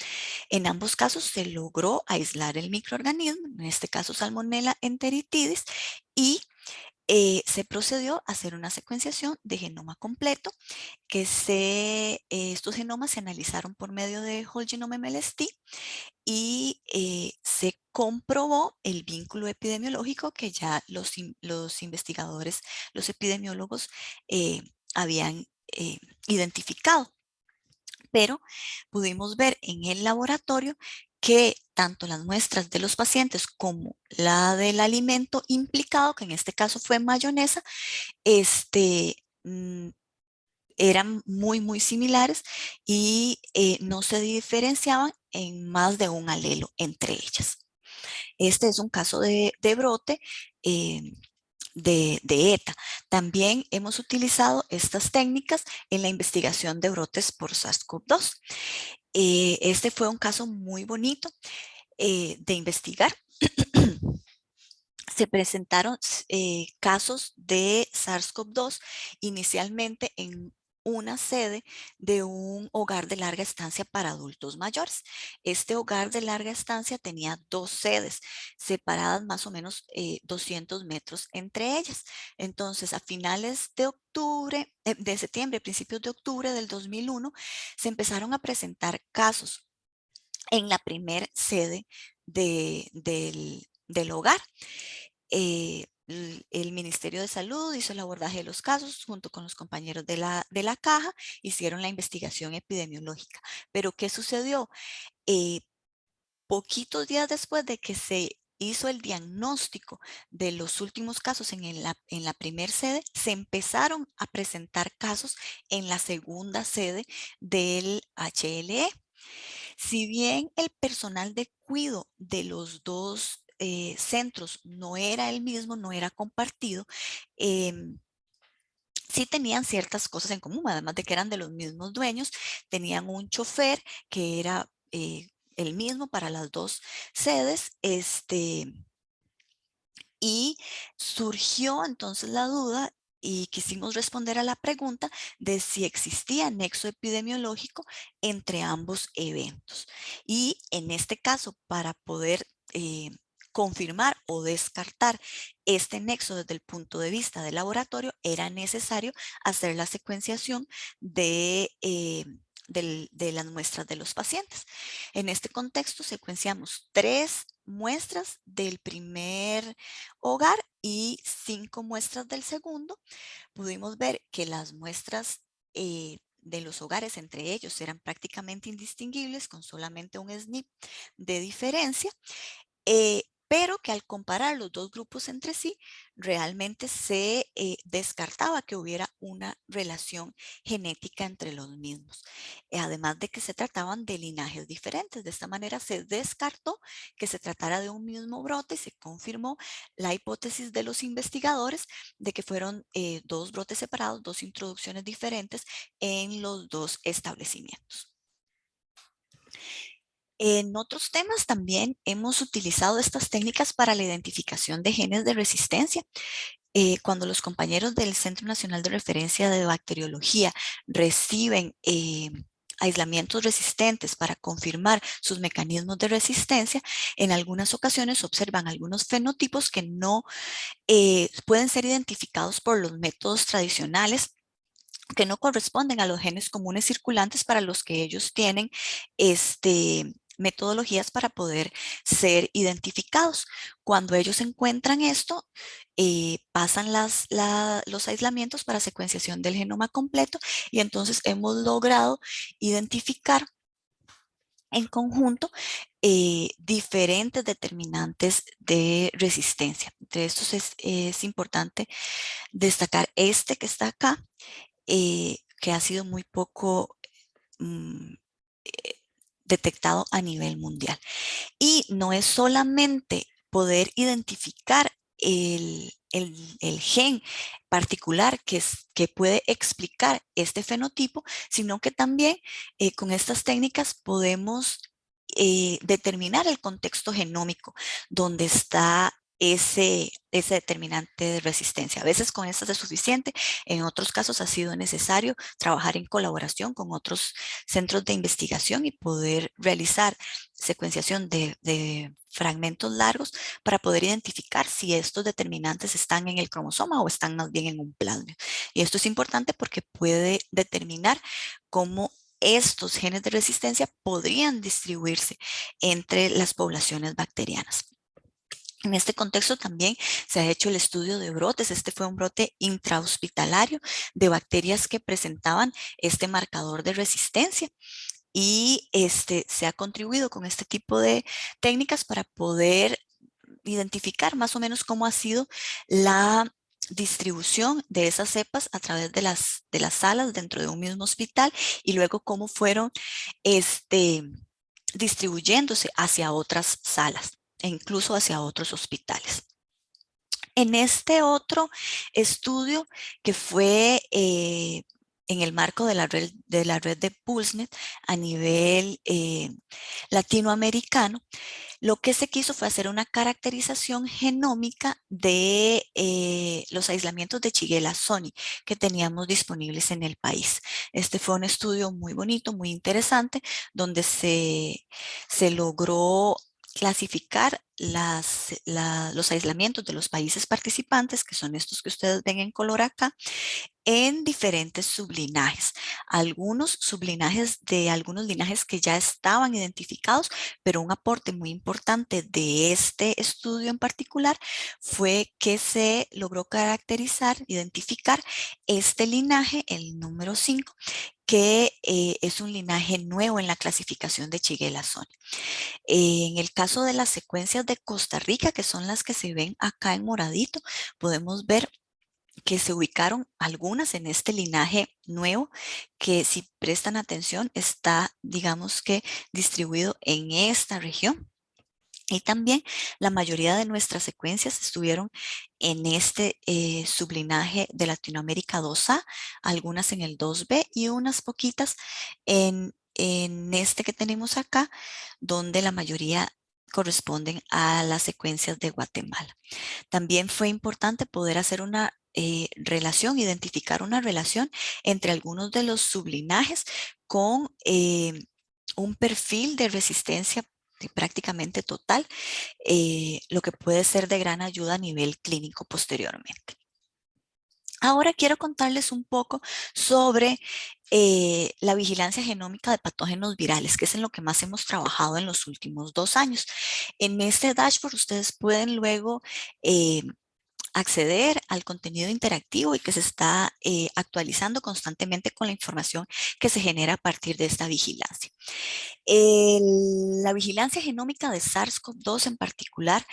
En ambos casos se logró aislar el microorganismo, en este caso Salmonella enteritidis, y se procedió a hacer una secuenciación de genoma completo estos genomas se analizaron por medio de Whole Genome MLST y se comprobó el vínculo epidemiológico que ya los investigadores, los epidemiólogos habían identificado. Pero pudimos ver en el laboratorio que tanto las muestras de los pacientes como la del alimento implicado, que en este caso fue mayonesa, mm, eran muy similares y no se diferenciaban en más de un alelo entre ellas. Este es un caso de brote de ETA. También hemos utilizado estas técnicas en la investigación de brotes por SARS-CoV-2. Este fue un caso muy bonito de investigar. Se presentaron casos de SARS-CoV-2 inicialmente en una sede de un hogar de larga estancia para adultos mayores. Este hogar de larga estancia tenía dos sedes separadas más o menos 200 metros entre ellas. Entonces, a finales de octubre, de septiembre, principios de octubre del 2001, se empezaron a presentar casos en la primer sede del hogar. El Ministerio de Salud hizo el abordaje de los casos junto con los compañeros de la caja, hicieron la investigación epidemiológica. Pero ¿qué sucedió? Eh, Poquitos días después de que se hizo el diagnóstico de los últimos casos en la primer sede, se empezaron a presentar casos en la segunda sede del HLE. Si bien el personal de cuidado de los dos centros no era el mismo, no era compartido, sí tenían ciertas cosas en común, además de que eran de los mismos dueños, tenían un chofer que era el mismo para las dos sedes, y surgió entonces la duda y quisimos responder a la pregunta de si existía nexo epidemiológico entre ambos eventos. Y en este caso, para poder confirmar o descartar este nexo desde el punto de vista del laboratorio, era necesario hacer la secuenciación de las muestras de los pacientes. En este contexto, secuenciamos 3 muestras del primer hogar y 5 muestras del segundo. Pudimos ver que las muestras de los hogares entre ellos eran prácticamente indistinguibles con solamente un SNP de diferencia, pero que al comparar los dos grupos entre sí, realmente se descartaba que hubiera una relación genética entre los mismos, además de que se trataban de linajes diferentes. De esta manera se descartó que se tratara de un mismo brote y se confirmó la hipótesis de los investigadores de que fueron dos brotes separados, dos introducciones diferentes en los dos establecimientos. En otros temas también hemos utilizado estas técnicas para la identificación de genes de resistencia. Cuando los compañeros del Centro Nacional de Referencia de Bacteriología reciben aislamientos resistentes para confirmar sus mecanismos de resistencia, en algunas ocasiones observan algunos fenotipos que no pueden ser identificados por los métodos tradicionales que no corresponden a los genes comunes circulantes para los que ellos tienen metodologías para poder ser identificados. Cuando ellos encuentran esto, pasan los aislamientos para secuenciación del genoma completo y entonces hemos logrado identificar en conjunto diferentes determinantes de resistencia. Entre estos es importante destacar este que está acá, que ha sido muy poco detectado a nivel mundial. Y no es solamente poder identificar el gen particular que puede explicar este fenotipo, sino que también con estas técnicas podemos determinar el contexto genómico donde está ese determinante de resistencia. A veces con estas es suficiente, en otros casos ha sido necesario trabajar en colaboración con otros centros de investigación y poder realizar secuenciación de fragmentos largos para poder identificar si estos determinantes están en el cromosoma o están más bien en un plasmio. Y esto es importante porque puede determinar cómo estos genes de resistencia podrían distribuirse entre las poblaciones bacterianas. En este contexto también se ha hecho el estudio de brotes. Este fue un brote intrahospitalario de bacterias que presentaban este marcador de resistencia y se ha contribuido con este tipo de técnicas para poder identificar más o menos cómo ha sido la distribución de esas cepas a través de las salas dentro de un mismo hospital y luego cómo fueron distribuyéndose hacia otras salas e incluso hacia otros hospitales. En este otro estudio que fue en el marco de la red de PulseNet a nivel latinoamericano, lo que se quiso fue hacer una caracterización genómica de los aislamientos de Shigella soni que teníamos disponibles en el país. Este fue un estudio muy bonito, muy interesante, donde se logró clasificar los aislamientos de los países participantes, que son estos que ustedes ven en color acá, en diferentes sublinajes. Algunos sublinajes de algunos linajes que ya estaban identificados, pero un aporte muy importante de este estudio en particular fue que se logró caracterizar, identificar este linaje, el número 5, que es un linaje nuevo en la clasificación de Shigella soni. En el caso de las secuencias de Costa Rica, que son las que se ven acá en moradito, podemos ver que se ubicaron algunas en este linaje nuevo, que si prestan atención está, digamos que, distribuido en esta región. Y también la mayoría de nuestras secuencias estuvieron en este sublinaje de Latinoamérica 2A, algunas en el 2B y unas poquitas en este que tenemos acá, donde la mayoría corresponden a las secuencias de Guatemala. También fue importante poder hacer una relación, identificar una relación entre algunos de los sublinajes con un perfil de resistencia prácticamente total, lo que puede ser de gran ayuda a nivel clínico posteriormente. Ahora quiero contarles un poco sobre la vigilancia genómica de patógenos virales, que es en lo que más hemos trabajado en los últimos 2 años. En este dashboard ustedes pueden luego acceder al contenido interactivo y que se está actualizando constantemente con la información que se genera a partir de esta vigilancia. La vigilancia genómica de SARS-CoV-2 en particular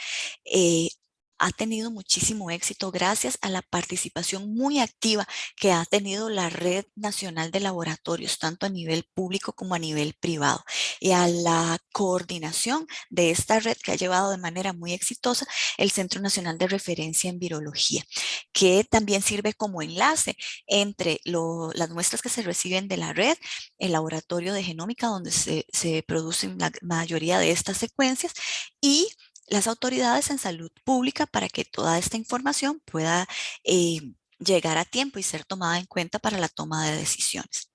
ha tenido muchísimo éxito gracias a la participación muy activa que ha tenido la Red Nacional de Laboratorios, tanto a nivel público como a nivel privado, y a la coordinación de esta red que ha llevado de manera muy exitosa el Centro Nacional de Referencia en Virología, que también sirve como enlace entre las muestras que se reciben de la red, el laboratorio de genómica donde se producen la mayoría de estas secuencias y las autoridades en salud pública para que toda esta información pueda llegar a tiempo y ser tomada en cuenta para la toma de decisiones.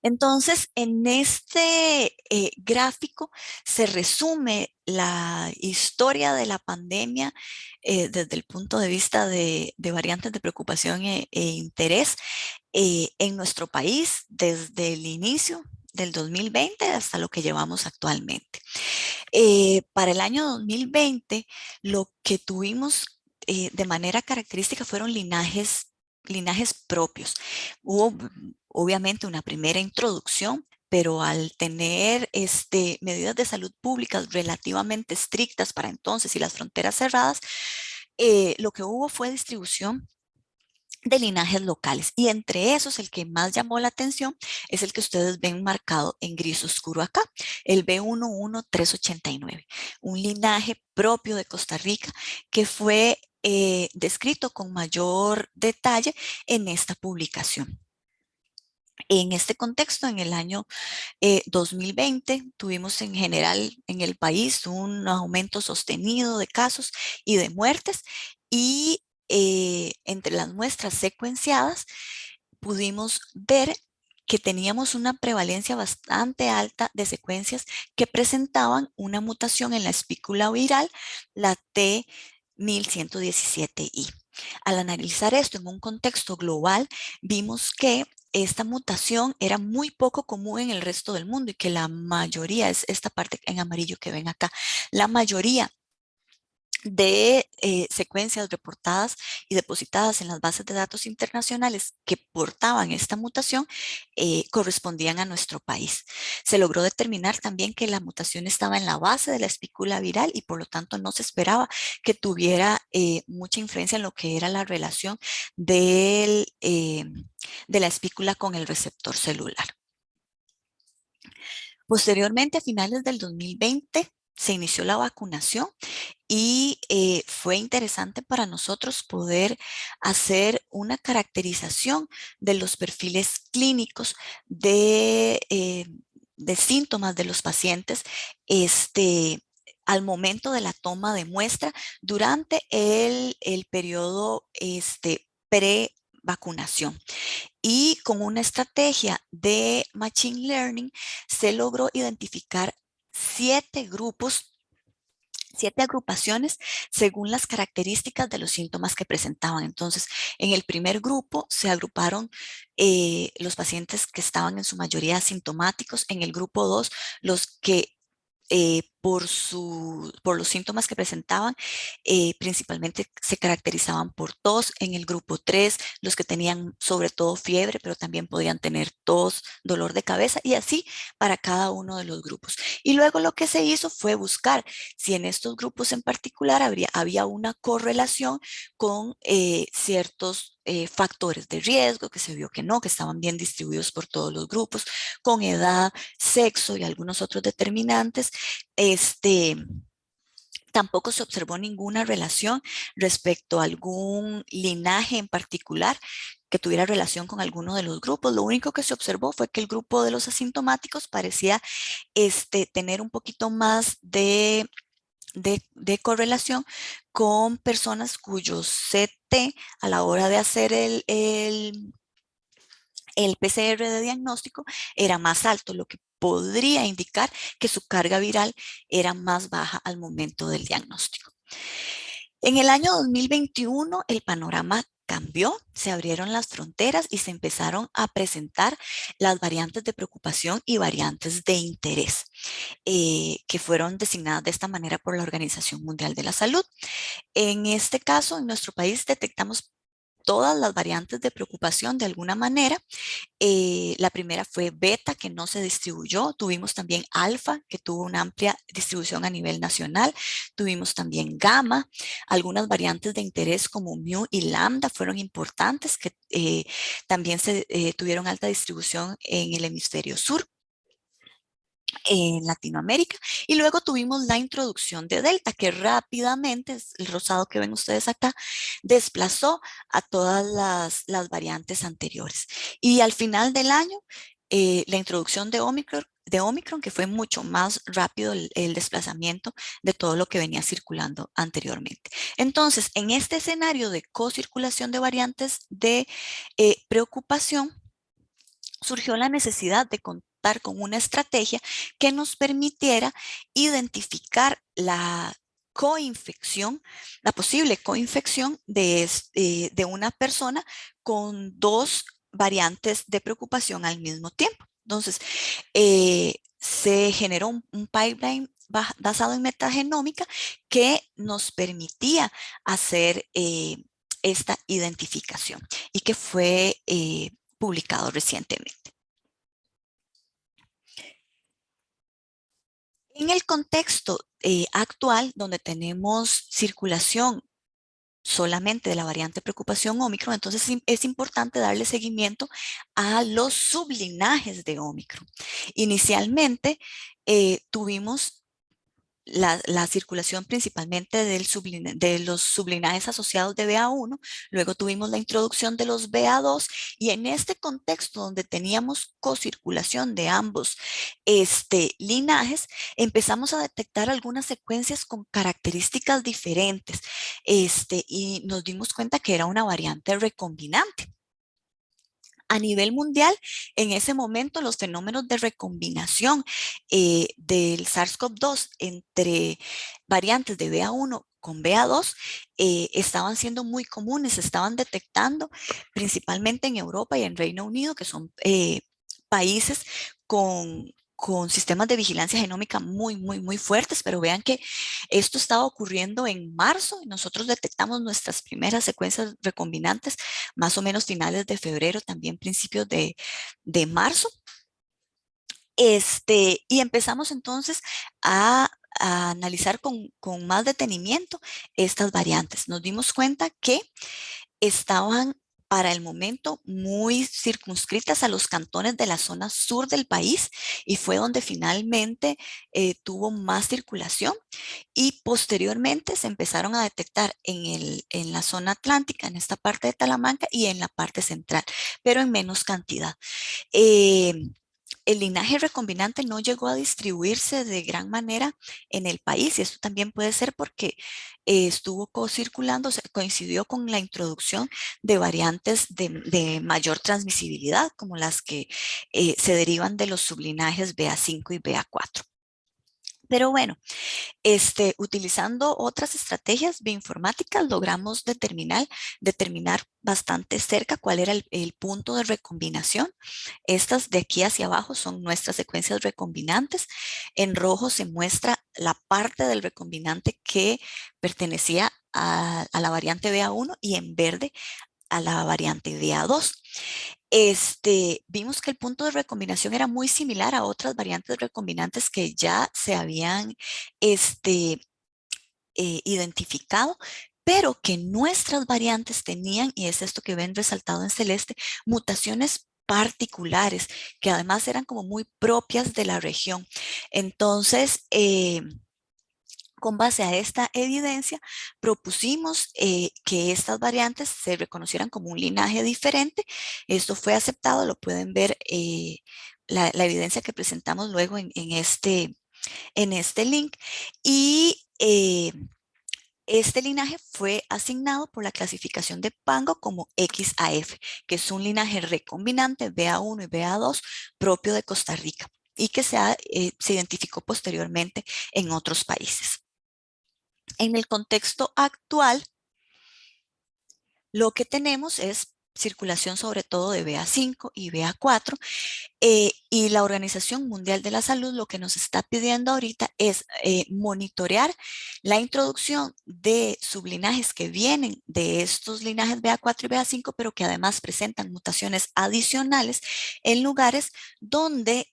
Entonces, en este gráfico se resume la historia de la pandemia desde el punto de vista de variantes de preocupación e interés en nuestro país desde el inicio del 2020 hasta lo que llevamos actualmente. Para el año 2020, lo que tuvimos de manera característica fueron linajes propios. Hubo obviamente una primera introducción, pero al tener medidas de salud públicas relativamente estrictas para entonces y las fronteras cerradas, lo que hubo fue distribución de linajes locales, y entre esos el que más llamó la atención es el que ustedes ven marcado en gris oscuro acá, el B11389, un linaje propio de Costa Rica que fue descrito con mayor detalle en esta publicación. En este contexto, en el año 2020, tuvimos en general en el país un aumento sostenido de casos y de muertes, y entre las muestras secuenciadas pudimos ver que teníamos una prevalencia bastante alta de secuencias que presentaban una mutación en la espícula viral, la T1117I. Al analizar esto en un contexto global, vimos que esta mutación era muy poco común en el resto del mundo y que la mayoría, es esta parte en amarillo que ven acá, la mayoría de secuencias reportadas y depositadas en las bases de datos internacionales que portaban esta mutación correspondían a nuestro país. Se logró determinar también que la mutación estaba en la base de la espícula viral y por lo tanto no se esperaba que tuviera mucha influencia en lo que era la relación de la espícula con el receptor celular. Posteriormente, a finales del 2020, se inició la vacunación y fue interesante para nosotros poder hacer una caracterización de los perfiles clínicos de síntomas de los pacientes al momento de la toma de muestra durante el periodo pre-vacunación. Y con una estrategia de Machine Learning se logró identificar 7 grupos, 7 agrupaciones según las características de los síntomas que presentaban. Entonces, en el primer grupo se agruparon los pacientes que estaban en su mayoría asintomáticos. En el grupo 2, los que por los síntomas que presentaban, principalmente se caracterizaban por tos. En el grupo 3, los que tenían sobre todo fiebre, pero también podían tener tos, dolor de cabeza, y así para cada uno de los grupos. Y luego lo que se hizo fue buscar si en estos grupos en particular había una correlación con ciertos factores de riesgo, que se vio que no, que estaban bien distribuidos por todos los grupos, con edad, sexo y algunos otros determinantes. Tampoco se observó ninguna relación respecto a algún linaje en particular que tuviera relación con alguno de los grupos. Lo único que se observó fue que el grupo de los asintomáticos parecía tener un poquito más de correlación con personas cuyos CT a la hora de hacer el PCR de diagnóstico era más alto, lo que podría indicar que su carga viral era más baja al momento del diagnóstico. En el año 2021 el panorama cambió, se abrieron las fronteras y se empezaron a presentar las variantes de preocupación y variantes de interés, que fueron designadas de esta manera por la Organización Mundial de la Salud. En este caso, en nuestro país detectamos todas las variantes de preocupación de alguna manera. La primera fue beta, que no se distribuyó. Tuvimos también alfa, que tuvo una amplia distribución a nivel nacional. Tuvimos también gamma. Algunas variantes de interés como mu y lambda fueron importantes, que también tuvieron alta distribución en el hemisferio sur, en Latinoamérica. Y luego tuvimos la introducción de Delta, que rápidamente, es el rosado que ven ustedes acá, desplazó a todas las variantes anteriores. Y al final del año, la introducción de Omicron, que fue mucho más rápido el desplazamiento de todo lo que venía circulando anteriormente. Entonces, en este escenario de co-circulación de variantes de preocupación, surgió la necesidad de contar con una estrategia que nos permitiera identificar la coinfección, la posible coinfección de una persona con dos variantes de preocupación al mismo tiempo. Entonces, se generó un pipeline basado en metagenómica que nos permitía hacer esta identificación y que fue publicado recientemente. En el contexto actual, donde tenemos circulación solamente de la variante preocupación Omicron, entonces es importante darle seguimiento a los sublinajes de Omicron. Inicialmente tuvimos la circulación principalmente de los sublinajes asociados de BA1, luego tuvimos la introducción de los BA2 y en este contexto donde teníamos cocirculación de ambos linajes, empezamos a detectar algunas secuencias con características diferentes y nos dimos cuenta que era una variante recombinante. A nivel mundial, en ese momento los fenómenos de recombinación del SARS-CoV-2 entre variantes de BA1 con BA2 estaban siendo muy comunes, se estaban detectando principalmente en Europa y en Reino Unido, que son países con sistemas de vigilancia genómica muy fuertes, pero vean que esto estaba ocurriendo en marzo y nosotros detectamos nuestras primeras secuencias recombinantes más o menos finales de febrero, también principios de marzo. Y empezamos entonces a analizar con más detenimiento estas variantes. Nos dimos cuenta que estaban para el momento muy circunscritas a los cantones de la zona sur del país y fue donde finalmente tuvo más circulación y posteriormente se empezaron a detectar en la zona atlántica, en esta parte de Talamanca y en la parte central, pero en menos cantidad. Eh, el linaje recombinante no llegó a distribuirse de gran manera en el país y esto también puede ser porque estuvo co-circulando, coincidió con la introducción de variantes de mayor transmisibilidad como las que se derivan de los sublinajes BA5 y BA4. Pero bueno, utilizando otras estrategias bioinformáticas logramos determinar bastante cerca cuál era el punto de recombinación. Estas de aquí hacia abajo son nuestras secuencias recombinantes. En rojo se muestra la parte del recombinante que pertenecía a la variante BA1 y en verde a la variante BA2. Vimos que el punto de recombinación era muy similar a otras variantes recombinantes que ya se habían identificado, pero que nuestras variantes tenían, y es esto que ven resaltado en celeste, mutaciones particulares, que además eran como muy propias de la región. Entonces, con base a esta evidencia, propusimos que estas variantes se reconocieran como un linaje diferente. Esto fue aceptado, lo pueden ver la evidencia que presentamos luego en este link. Y este linaje fue asignado por la clasificación de Pango como XAF, que es un linaje recombinante BA1 y BA2 propio de Costa Rica y que se identificó posteriormente en otros países. En el contexto actual, lo que tenemos es circulación sobre todo de BA5 y BA4 y la Organización Mundial de la Salud lo que nos está pidiendo ahorita es monitorear la introducción de sublinajes que vienen de estos linajes BA4 y BA5 pero que además presentan mutaciones adicionales en lugares donde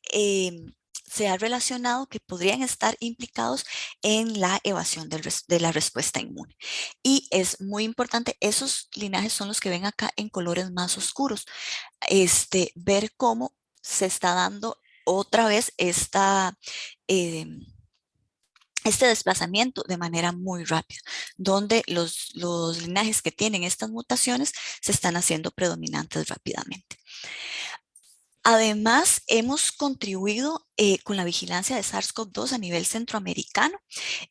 se ha relacionado que podrían estar implicados en la evasión de la respuesta inmune. Y es muy importante, esos linajes son los que ven acá en colores más oscuros, ver cómo se está dando otra vez este desplazamiento de manera muy rápida, donde los linajes que tienen estas mutaciones se están haciendo predominantes rápidamente. Además, hemos contribuido con la vigilancia de SARS-CoV-2 a nivel centroamericano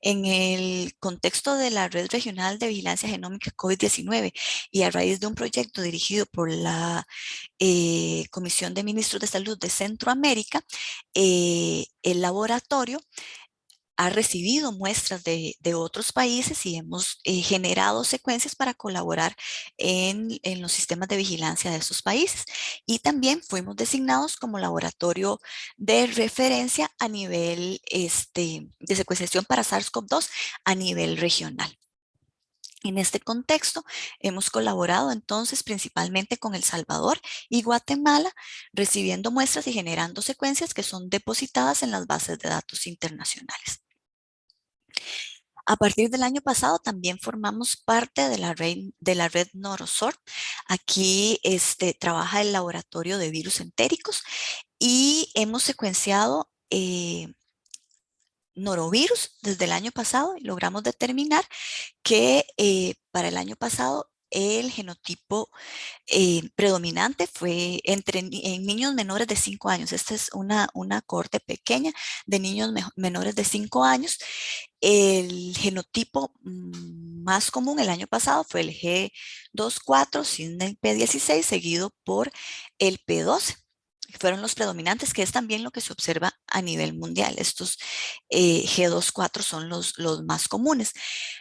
en el contexto de la Red Regional de Vigilancia Genómica COVID-19 y a raíz de un proyecto dirigido por la Comisión de Ministros de Salud de Centroamérica, el laboratorio ha recibido muestras de otros países y hemos generado secuencias para colaborar en los sistemas de vigilancia de esos países. Y también fuimos designados como laboratorio de referencia a nivel de secuenciación para SARS-CoV-2 a nivel regional. En este contexto, hemos colaborado entonces principalmente con El Salvador y Guatemala, recibiendo muestras y generando secuencias que son depositadas en las bases de datos internacionales. A partir del año pasado también formamos parte de la red Norosort. Aquí trabaja el laboratorio de virus entéricos y hemos secuenciado norovirus desde el año pasado y logramos determinar que para el año pasado el genotipo predominante fue en niños menores de 5 años. Esta es una cohorte pequeña de niños menores de 5 años. El genotipo más común el año pasado fue el G24 sin el P16, seguido por el P12. Fueron los predominantes, que es también lo que se observa a nivel mundial. Estos G24 son los más comunes.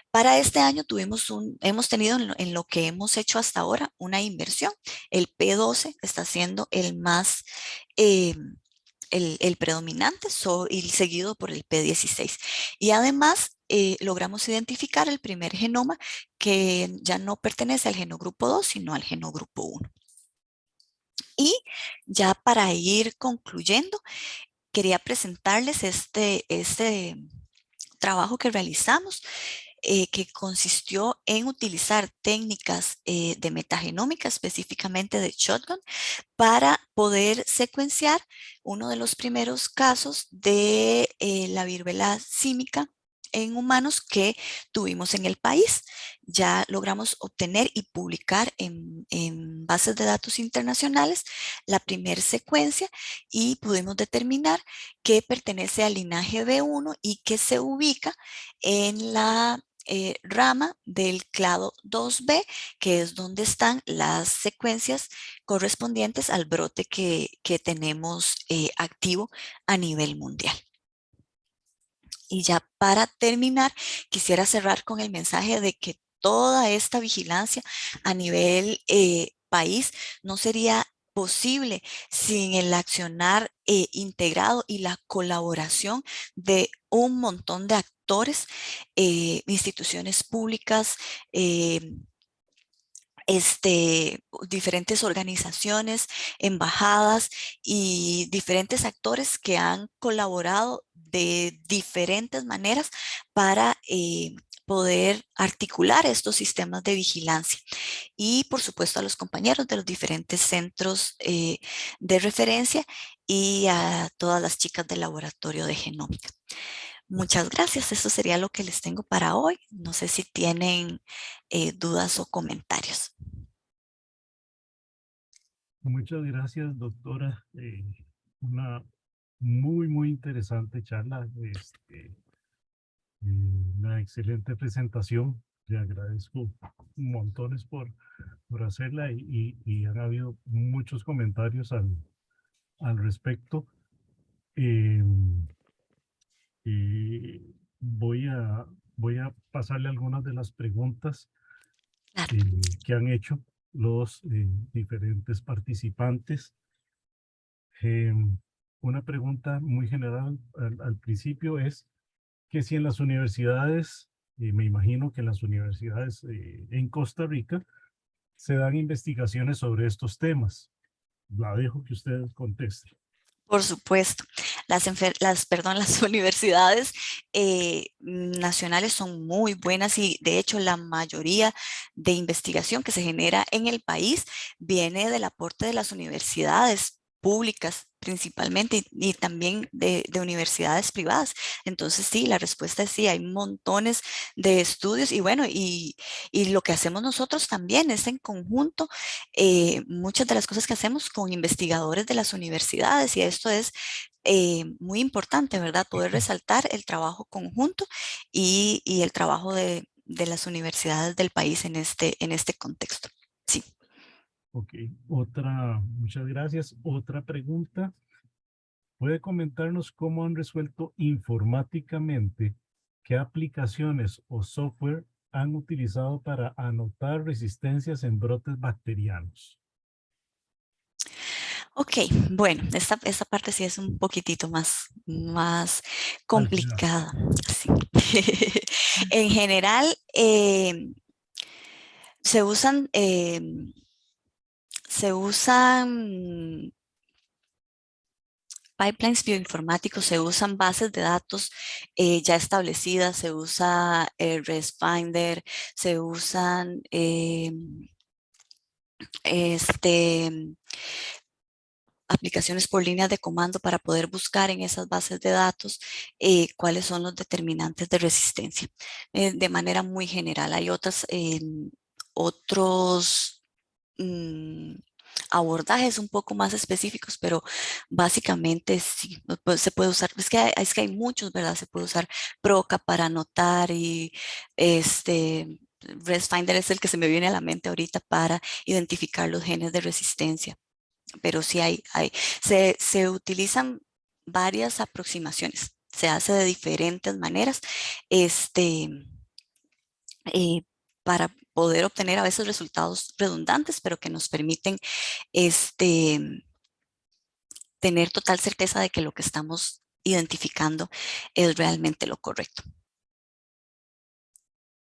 Para este año hemos tenido en lo que hemos hecho hasta ahora una inversión. El P12 está siendo el más, el predominante y seguido por el P16. Y además logramos identificar el primer genoma que ya no pertenece al genogrupo 2, sino al genogrupo 1. Y ya para ir concluyendo, quería presentarles este trabajo que realizamos, que consistió en utilizar técnicas de metagenómica, específicamente de shotgun, para poder secuenciar uno de los primeros casos de la viruela símica en humanos que tuvimos en el país. Ya logramos obtener y publicar en bases de datos internacionales la primera secuencia y pudimos determinar que pertenece al linaje B1 y que se ubica en la rama del clado 2B, que es donde están las secuencias correspondientes al brote que tenemos activo a nivel mundial. Y ya para terminar, quisiera cerrar con el mensaje de que toda esta vigilancia a nivel país no sería posible sin el accionar integrado y la colaboración de un montón de actores, instituciones públicas, diferentes organizaciones, embajadas y diferentes actores que han colaborado de diferentes maneras para poder articular estos sistemas de vigilancia. Y por supuesto a los compañeros de los diferentes centros de referencia y a todas las chicas del laboratorio de genómica. Muchas gracias. Eso sería lo que les tengo para hoy. No sé si tienen dudas o comentarios. Muchas gracias, doctora. Una muy interesante charla. Una excelente presentación. Le agradezco montones por hacerla y han habido muchos comentarios al respecto. Y voy a pasarle algunas de las preguntas Claro. que han hecho los diferentes participantes. Una pregunta muy general al principio es que si en las universidades, me imagino que en las universidades en Costa Rica, se dan investigaciones sobre estos temas. La dejo que usted conteste. Por supuesto, las universidades nacionales son muy buenas y de hecho la mayoría de investigación que se genera en el país viene del aporte de las universidades públicas principalmente y también de universidades privadas. Entonces, sí, la respuesta es sí, hay montones de estudios y bueno, y lo que hacemos nosotros también es en conjunto, muchas de las cosas que hacemos con investigadores de las universidades y esto es muy importante, ¿verdad? Poder resaltar el trabajo conjunto y el trabajo de las universidades del país en este contexto. Sí. Ok, muchas gracias. Otra pregunta. ¿Puede comentarnos cómo han resuelto informáticamente qué aplicaciones o software han utilizado para anotar resistencias en brotes bacterianos? Ok, bueno, esta parte sí es un poquitito más Álgida. complicada. Sí. En general, se usan, se usan pipelines bioinformáticos, se usan bases de datos ya establecidas, se usa ResFinder, se usan este, aplicaciones por línea de comando para poder buscar en esas bases de datos cuáles son los determinantes de resistencia. De manera muy general, hay otros mm, abordajes un poco más específicos, pero básicamente sí, pues, se puede usar, es que hay muchos, ¿verdad? Se puede usar Proca para anotar y ResFinder es el que se me viene a la mente ahorita para identificar los genes de resistencia, pero sí se utilizan varias aproximaciones, se hace de diferentes maneras, este, eh, para poder obtener a veces resultados redundantes, pero que nos permiten este, tener total certeza de que lo que estamos identificando es realmente lo correcto.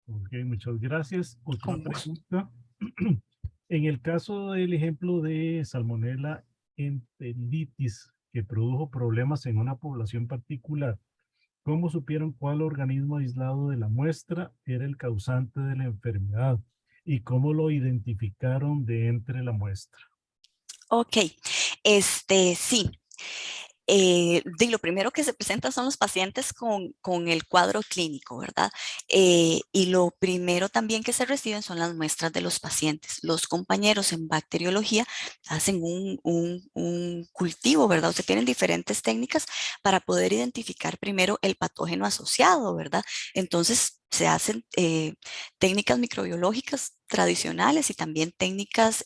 Ok, muchas gracias. Otra Con gusto. pregunta. En el caso del ejemplo de Salmonella enteritis, que produjo problemas en una población particular, ¿cómo supieron cuál organismo aislado de la muestra era el causante de la enfermedad? ¿Y cómo lo identificaron de entre la muestra? Ok, sí. Lo primero que se presenta son los pacientes con el cuadro clínico, ¿verdad? Y lo primero también que se reciben son las muestras de los pacientes. Los compañeros en bacteriología hacen un cultivo, ¿verdad? O sea, tienen diferentes técnicas para poder identificar primero el patógeno asociado, ¿verdad? Entonces, se hacen técnicas microbiológicas tradicionales y también técnicas,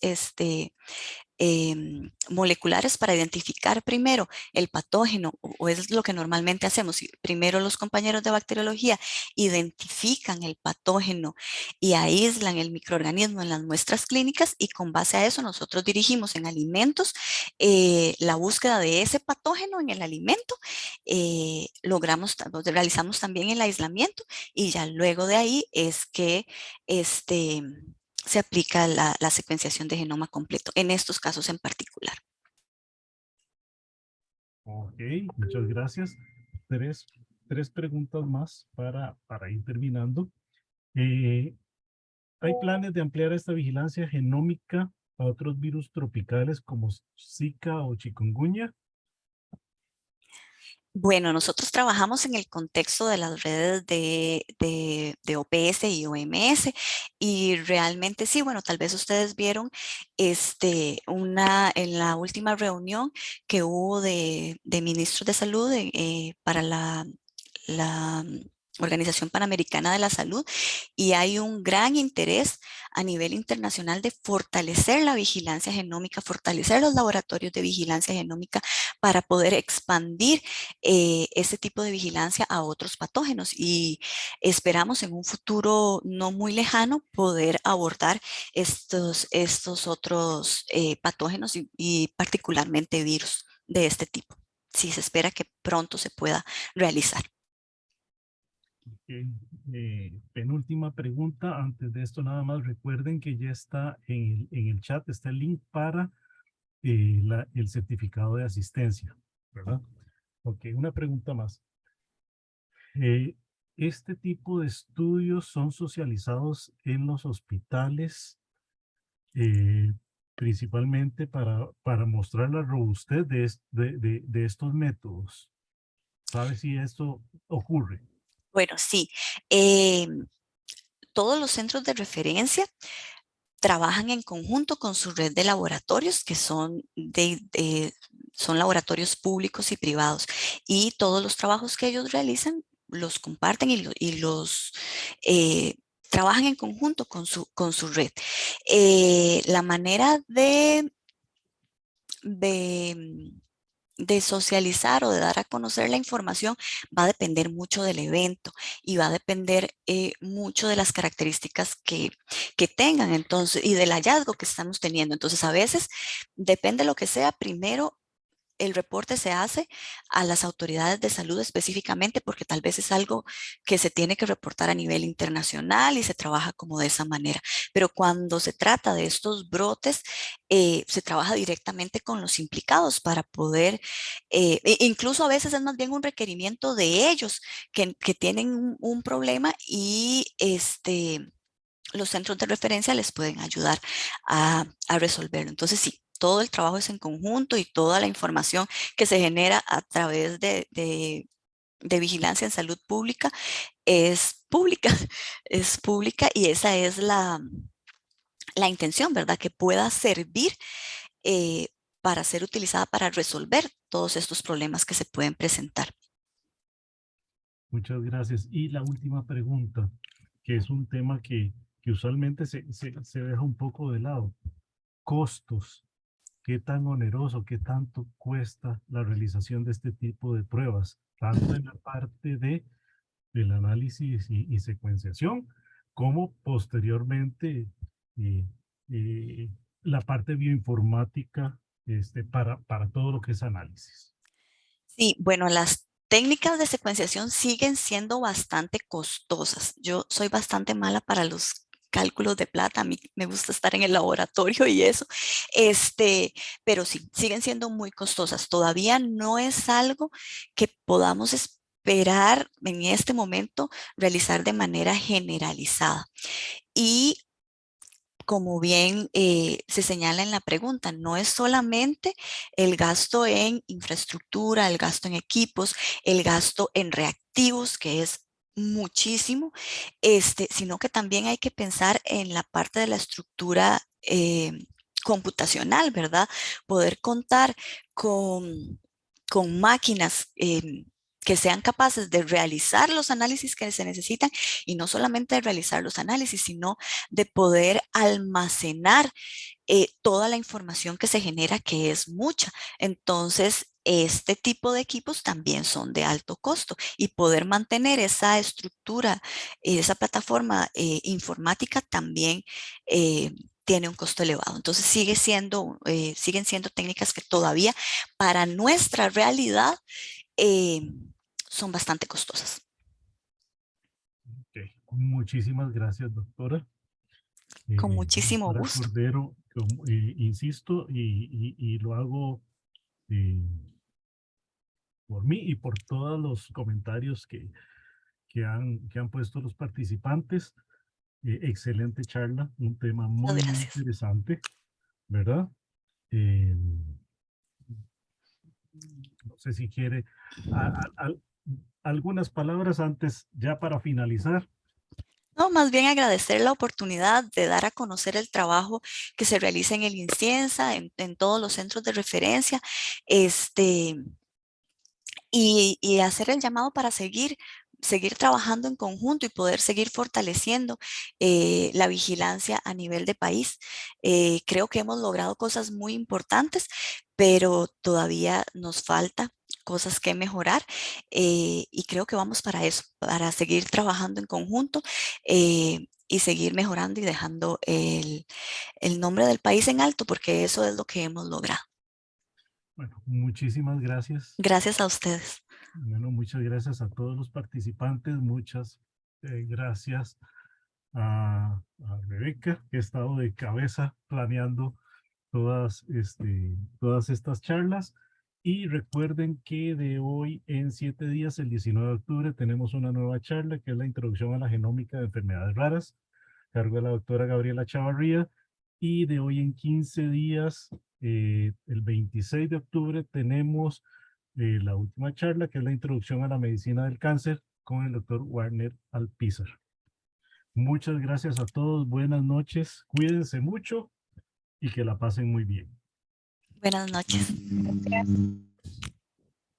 moleculares para identificar primero el patógeno, o es lo que normalmente hacemos. Primero los compañeros de bacteriología identifican el patógeno y aíslan el microorganismo en las muestras clínicas y con base a eso nosotros dirigimos en alimentos la búsqueda de ese patógeno en el alimento, realizamos también el aislamiento y ya luego de ahí es que este se aplica la secuenciación de genoma completo, en estos casos en particular. Ok, muchas gracias. Tres, tres preguntas más para ir terminando. Eh, ¿Hay planes de ampliar esta vigilancia genómica a otros virus tropicales como Zika o chikungunya? Bueno, nosotros trabajamos en el contexto de las redes de OPS y OMS y realmente sí, bueno, tal vez ustedes vieron en la última reunión que hubo de ministros de salud para la Organización Panamericana de la Salud y hay un gran interés a nivel internacional de fortalecer la vigilancia genómica, fortalecer los laboratorios de vigilancia genómica para poder expandir ese tipo de vigilancia a otros patógenos y esperamos en un futuro no muy lejano poder abordar estos otros patógenos y particularmente virus de este tipo. Sí, se espera que pronto se pueda realizar. Ok, penúltima pregunta. Antes de esto, nada más recuerden que ya está en el chat, está el link para el certificado de asistencia, ¿verdad? Ok, una pregunta más. Eh, ¿Este tipo de estudios son socializados en los hospitales? principalmente para mostrar la robustez de estos métodos. ¿Sabe si esto ocurre? Bueno, sí. eh, todos los centros de referencia trabajan en conjunto con su red de laboratorios, que son laboratorios públicos y privados. Y todos los trabajos que ellos realizan los comparten y los trabajan en conjunto con su red. La manera de de socializar o de dar a conocer la información va a depender mucho del evento y va a depender mucho de las características que tengan entonces y del hallazgo que estamos teniendo. Entonces, a veces, depende de lo que sea, primero el reporte se hace a las autoridades de salud específicamente porque tal vez es algo que se tiene que reportar a nivel internacional y se trabaja como de esa manera. Pero cuando se trata de estos brotes, se trabaja directamente con los implicados para poder, incluso a veces es más bien un requerimiento de ellos que tienen un problema y los centros de referencia les pueden ayudar a resolverlo. Entonces, sí, todo el trabajo es en conjunto y toda la información que se genera a través de vigilancia en salud pública es pública, es pública y esa es la intención, ¿verdad? Que pueda servir eh, para ser utilizada para resolver todos estos problemas que se pueden presentar. Muchas gracias. Y la última pregunta, que es un tema que usualmente se deja un poco de lado. Costos. ¿Qué tan oneroso, qué tanto cuesta la realización de este tipo de pruebas? Tanto en la parte del análisis y secuenciación, como posteriormente eh, eh, la parte bioinformática para todo lo que es análisis. Sí, bueno, las técnicas de secuenciación siguen siendo bastante costosas. Yo soy bastante mala para los cálculos de plata, a mí me gusta estar en el laboratorio y eso, este, pero sí, siguen siendo muy costosas. Todavía no es algo que podamos esperar en este momento realizar de manera generalizada. Y como bien se señala en la pregunta, no es solamente el gasto en infraestructura, el gasto en equipos, el gasto en reactivos, que es muchísimo, sino que también hay que pensar en la parte de la estructura computacional, ¿verdad? Poder contar con, con máquinas. Que sean capaces de realizar los análisis que se necesitan y no solamente de realizar los análisis, sino de poder almacenar toda la información que se genera, que es mucha. Entonces, este tipo de equipos también son de alto costo y poder mantener esa estructura, esa plataforma informática también tiene un costo elevado. Entonces, siguen siendo técnicas que todavía para nuestra realidad eh, son bastante costosas. Ok. Muchísimas gracias, doctora. Con muchísimo Doctora gusto. Cordero, insisto y lo hago eh, por mí y por todos los comentarios que han puesto los participantes. Excelente charla, un tema Muchas muy, muy gracias. interesante, ¿verdad? Eh, no sé si quiere algunas palabras antes, ya para finalizar. No, más bien agradecer la oportunidad de dar a conocer el trabajo que se realiza en el INCIENSA, en todos los centros de referencia, este, y hacer el llamado para seguir trabajando en conjunto y poder seguir fortaleciendo la vigilancia a nivel de país. Creo que hemos logrado cosas muy importantes, pero todavía nos falta cosas que mejorar y creo que vamos para eso, para seguir trabajando en conjunto y seguir mejorando y dejando el nombre del país en alto, porque eso es lo que hemos logrado. Bueno, muchísimas gracias. Gracias a ustedes. Bueno, muchas gracias a todos los participantes, muchas gracias a Rebeca, que ha estado de cabeza planeando todas estas charlas. Y recuerden que de hoy en 7 días, el 19 de octubre, tenemos una nueva charla que es la introducción a la genómica de enfermedades raras, a cargo de la doctora Gabriela Chavarría. Y de hoy en 15 días, el 26 de octubre, tenemos la última charla, que es la introducción a la medicina del cáncer con el doctor Warner Alpizar. Muchas gracias a todos, buenas noches, cuídense mucho y que la pasen muy bien. Buenas noches. Gracias.